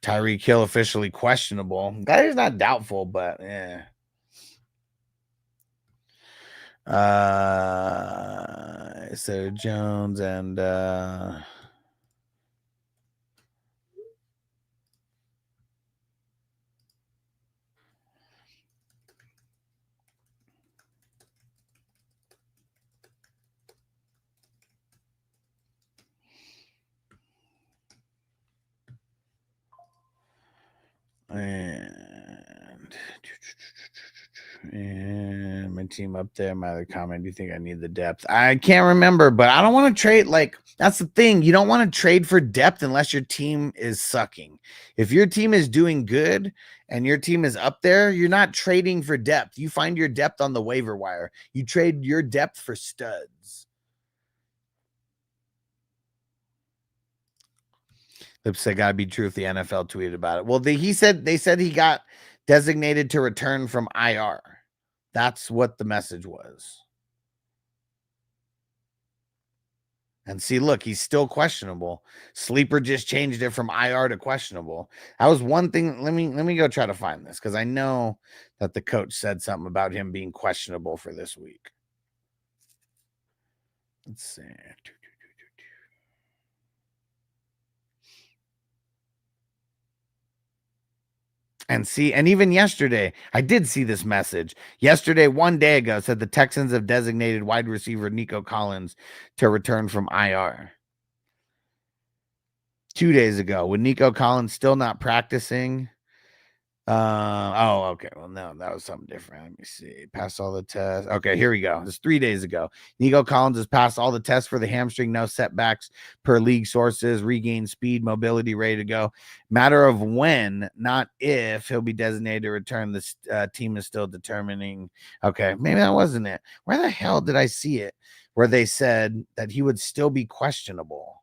Tyreek Hill officially questionable. That is not doubtful, but yeah. So Jones and and my team up there. My other comment, do you think I need the depth? I can't remember, but I don't want to trade. Like, that's the thing. You don't want to trade for depth unless your team is sucking. If your team is doing good and your team is up there, you're not trading for depth. You find your depth on the waiver wire. You trade your depth for studs. Lips said, gotta be true if the NFL tweeted about it. Well, they said he got designated to return from IR. That's what the message was. And see, look, he's still questionable. Sleeper just changed it from IR to questionable. That was one thing. Let me go try to find this because I know that the coach said something about him being questionable for this week. Let's see. And see, and even yesterday, I did see this message. Yesterday, one day ago, said the Texans have designated wide receiver Nico Collins to return from IR. 2 days ago, with Nico Collins still not practicing. Okay. Well, no, that was something different. Let me see. Pass all the tests. Okay, here we go. It's 3 days ago. Nico Collins has passed all the tests for the hamstring, no setbacks per league sources, regained speed, mobility, ready to go. Matter of when, not if, he'll be designated to return. This team is still determining. Okay, maybe that wasn't it. Where the hell did I see it? Where they said that he would still be questionable.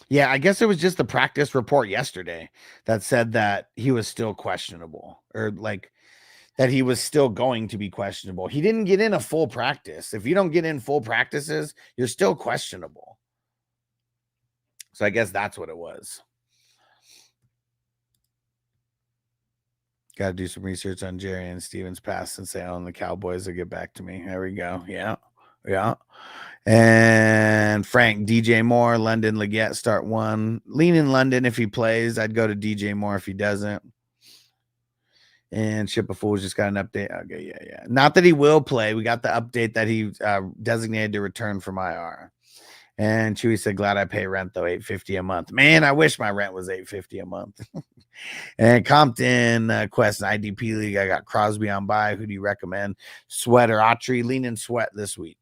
Yeah, I guess it was just the practice report yesterday that said that he was still questionable, or like that he was still going to be questionable. He didn't get in a full practice. If you don't get in full practices, you're still questionable. So I guess that's what it was. Got to do some research on Jerry and Steven's past since they own the Cowboys to get back to me. There we go. Yeah. Yeah. And Frank, DJ Moore, London, Leggett, start one. Lean in London if he plays. I'd go to DJ Moore if he doesn't. And Ship of Fools just got an update. Okay, yeah. Not that he will play. We got the update that he designated to return from IR. And Chewy said, glad I pay rent, though, $850 a month. Man, I wish my rent was $850 a month. And Compton Quest and IDP League, I got Crosby on by. Who do you recommend? Sweat or Autry? Lean in Sweat this week.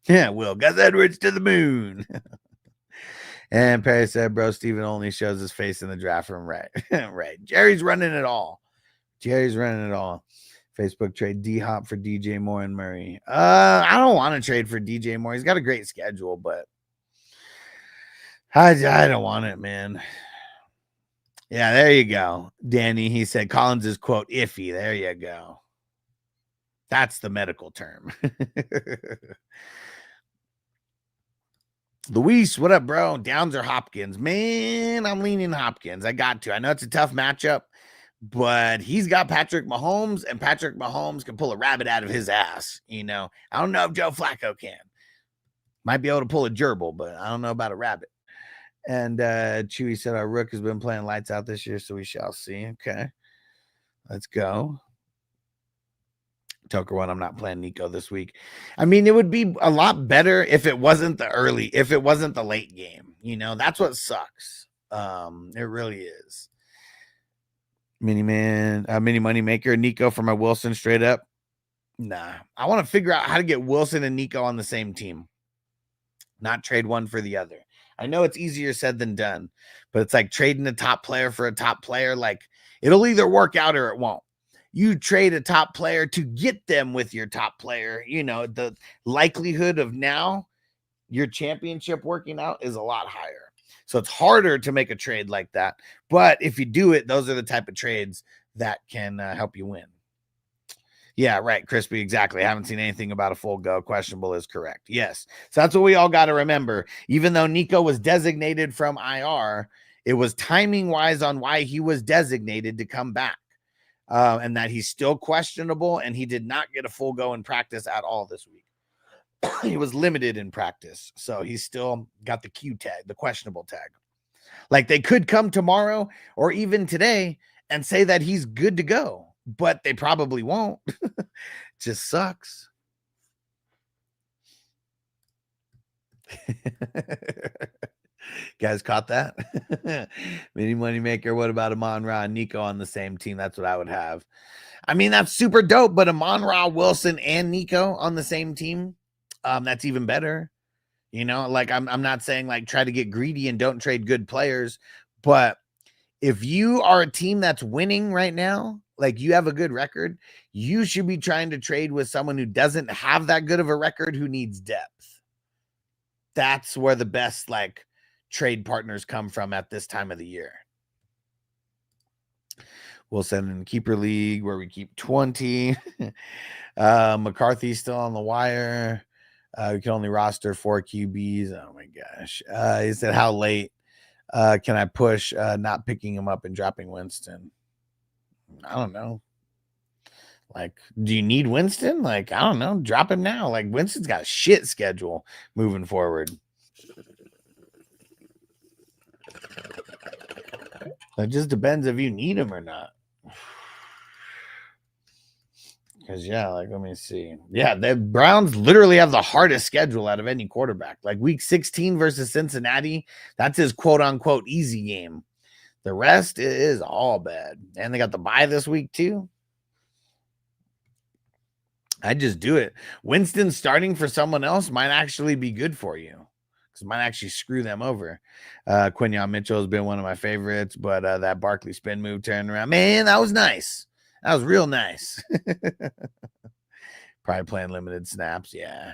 Yeah, Will. Gus Edwards to the moon. And Perry said, bro, Steven only shows his face in the draft room. Right. Right. Jerry's running it all. Facebook trade D-Hop for DJ Moore and Murray. I don't want to trade for DJ Moore. He's got a great schedule, but I don't want it, man. Yeah, there you go. Danny, he said Collins is, quote, iffy. There you go. That's the medical term. Luis, what up, bro? Downs or Hopkins? Man, I'm leaning Hopkins. I got to. I know it's a tough matchup, but he's got Patrick Mahomes, and Patrick Mahomes can pull a rabbit out of his ass. You know, I don't know if Joe Flacco can. Might be able to pull a gerbil, but I don't know about a rabbit. And Chewy said our rook has been playing lights out this year, so we shall see. Okay, let's go. Toker one, I'm not playing Nico this week. I mean, it would be a lot better if it wasn't the late game. You know, that's what sucks. It really is. Mini money maker, Nico for my Wilson straight up. Nah, I want to figure out how to get Wilson and Nico on the same team, not trade one for the other. I know it's easier said than done, but it's like trading a top player for a top player. Like, it'll either work out or it won't. You trade a top player to get them with your top player. You know, the likelihood of now your championship working out is a lot higher. So it's harder to make a trade like that. But if you do it, those are the type of trades that can help you win. Yeah, right, Crispy, exactly. I haven't seen anything about a full go. Questionable is correct. Yes. So that's what we all got to remember. Even though Nico was designated from IR, it was timing-wise on why he was designated to come back. And that he's still questionable, and he did not get a full go in practice at all this week. He was limited in practice, so he's still got the Q tag, the questionable tag. Like, they could come tomorrow or even today and say that he's good to go, but they probably won't. Just sucks. Guys caught that? Mini money maker. What about Amon-Ra and Nico on the same team? That's what I would have. I mean, that's super dope, but Amon-Ra, Wilson, and Nico on the same team, that's even better. You know, like I'm not saying like try to get greedy and don't trade good players, but if you are a team that's winning right now, like you have a good record, you should be trying to trade with someone who doesn't have that good of a record, who needs depth. That's where the best like trade partners come from at this time of the year. We'll send in Keeper League where we keep 20. McCarthy's still on the wire. We can only roster 4 QBs. Oh my gosh. He said, how late can I push not picking him up and dropping Winston? I don't know. Like, do you need Winston? Like, I don't know. Drop him now. Like, Winston's got a shit schedule moving forward. It just depends if you need him or not. Because, yeah, like, let me see. Yeah, the Browns literally have the hardest schedule out of any quarterback. Like, week 16 versus Cincinnati, that's his quote-unquote easy game. The rest is all bad. And they got the bye this week, too. I just do it. Winston starting for someone else might actually be good for you. Because it might actually screw them over. Quinyon Mitchell has been one of my favorites, but that Barkley spin move turned around. Man, that was nice. That was real nice. Probably playing limited snaps. Yeah.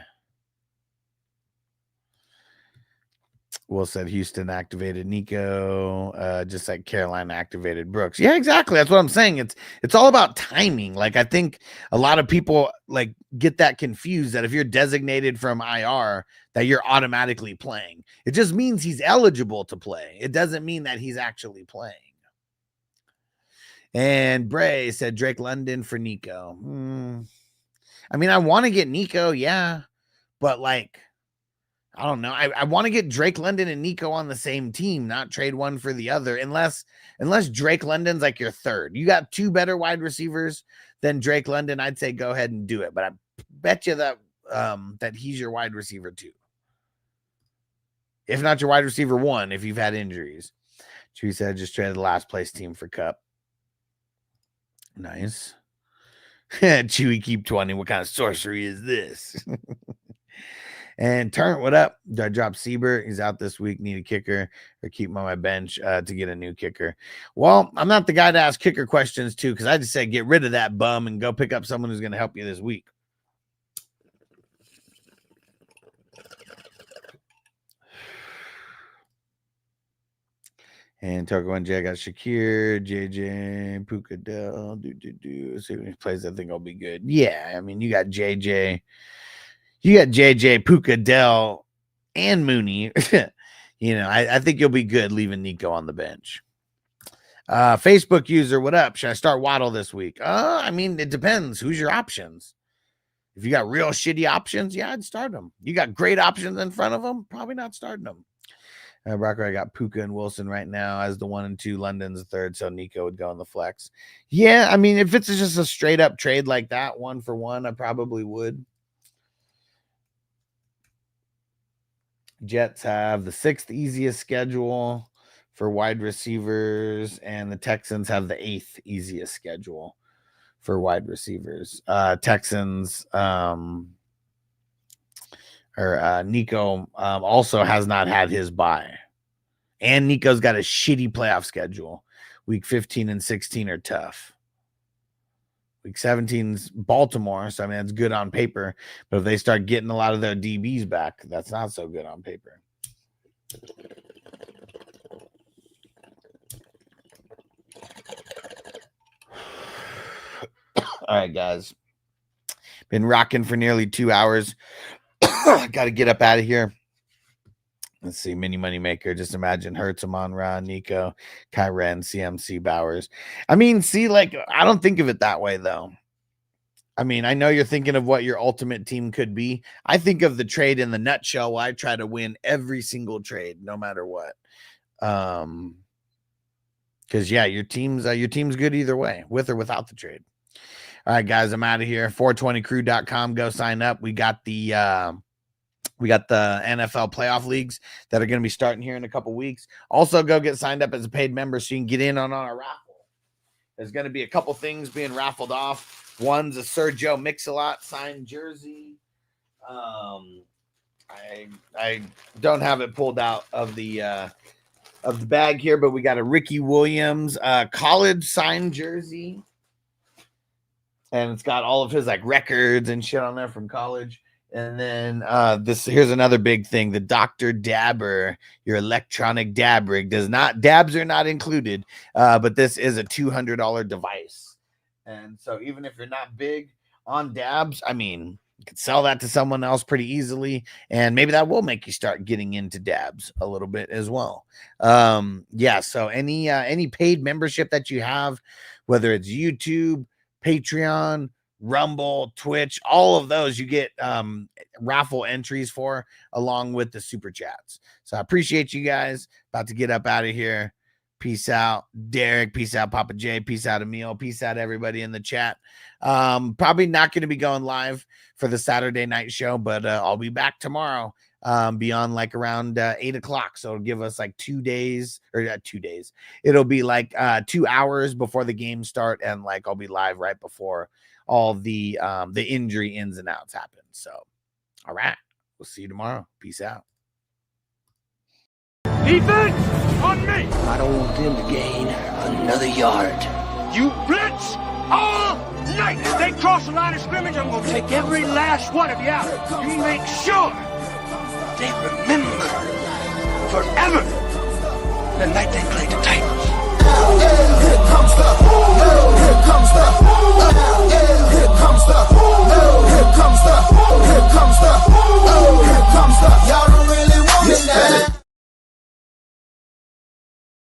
Will said Houston activated Nico, just like Carolina activated Brooks. Yeah, exactly. That's what I'm saying. It's all about timing. Like, I think a lot of people like get that confused that if you're designated from IR, that you're automatically playing. It just means he's eligible to play. It doesn't mean that he's actually playing. And Bray said Drake London for Nico. I mean, I want to get Nico, yeah, but like, I don't know. I want to get Drake London and Nico on the same team, not trade one for the other, unless Drake London's like your third. You got two better wide receivers than Drake London, I'd say go ahead and do it. But I bet you that that he's your wide receiver too. If not your wide receiver one, if you've had injuries. Chewy said just traded the last place team for Cup. Nice. Chewy keep 20. What kind of sorcery is this? And Turn, what up? Do I drop Siebert? He's out this week. Need a kicker or keep him on my bench to get a new kicker. Well, I'm not the guy to ask kicker questions to, because I just say get rid of that bum and go pick up someone who's going to help you this week. And Toko and Jay got Shakir, JJ, Puka-Del, See when he plays, I think I'll be good. Yeah, I mean, you got JJ. You got JJ, Puka-Del, and Mooney. You know, I think you'll be good leaving Nico on the bench. Facebook user, what up? Should I start Waddle this week? I mean, it depends. Who's your options? If you got real shitty options, yeah, I'd start them. You got great options in front of them, probably not starting them. Rocker, I got Puka and Wilson right now as the 1 and 2. London's the third, so Nico would go in the flex. Yeah, I mean, if it's just a straight up trade like that, 1 for 1, I probably would. Jets have the 6th easiest schedule for wide receivers, and the Texans have the 8th easiest schedule for wide receivers. Texans Nico also has not had his bye, and Nico's got a shitty playoff schedule. Week 15 and 16 are tough. Week 17's Baltimore, so I mean, that's good on paper. But if they start getting a lot of their DBs back, that's not so good on paper. All right, guys. Been rocking for nearly 2 hours. Got to get up out of here. Let's see. Mini Money Maker. Just imagine Hurts, Amon-Ra, Nico, Kyren, CMC, Bowers. I mean, see, like, I don't think of it that way, though. I mean, I know you're thinking of what your ultimate team could be. I think of the trade in the nutshell where I try to win every single trade, no matter what. Because, yeah, your team's good either way, with or without the trade. All right, guys, I'm out of here. 420crew.com. Go sign up. We got the NFL playoff leagues that are going to be starting here in a couple weeks. Also, go get signed up as a paid member so you can get in on our raffle. There's going to be a couple things being raffled off. One's a Sergio Mix-a-Lot signed jersey. I don't have it pulled out of the bag here, but we got a Ricky Williams college signed jersey. And it's got all of his like records and shit on there from college. And then here's another big thing. The Dr. Dabber, your electronic dab rig dabs are not included, but this is a $200 device. And so even if you're not big on dabs, I mean, you could sell that to someone else pretty easily. And maybe that will make you start getting into dabs a little bit as well. Yeah. So any paid membership that you have, whether it's YouTube, Patreon, Rumble, Twitch, all of those you get raffle entries for, along with the super chats. So I appreciate you guys. About to get up out of here. Peace out, Derek. Peace out, Papa J. Peace out, Emil. Peace out, everybody in the chat. Probably not going to be going live for the Saturday night show, but I'll be back tomorrow. Be on like around 8 o'clock. So it'll give us like 2 days or 2 days. It'll be like 2 hours before the game start. And like, I'll be live right before all the injury ins and outs happen. So, all right, we'll see you tomorrow. Peace out. Defense on me. I don't want them to gain another yard. You blitz all night. If they cross the line of scrimmage, I'm going to take every last one of you out. You make sure They remember forever. The night they played the Titans.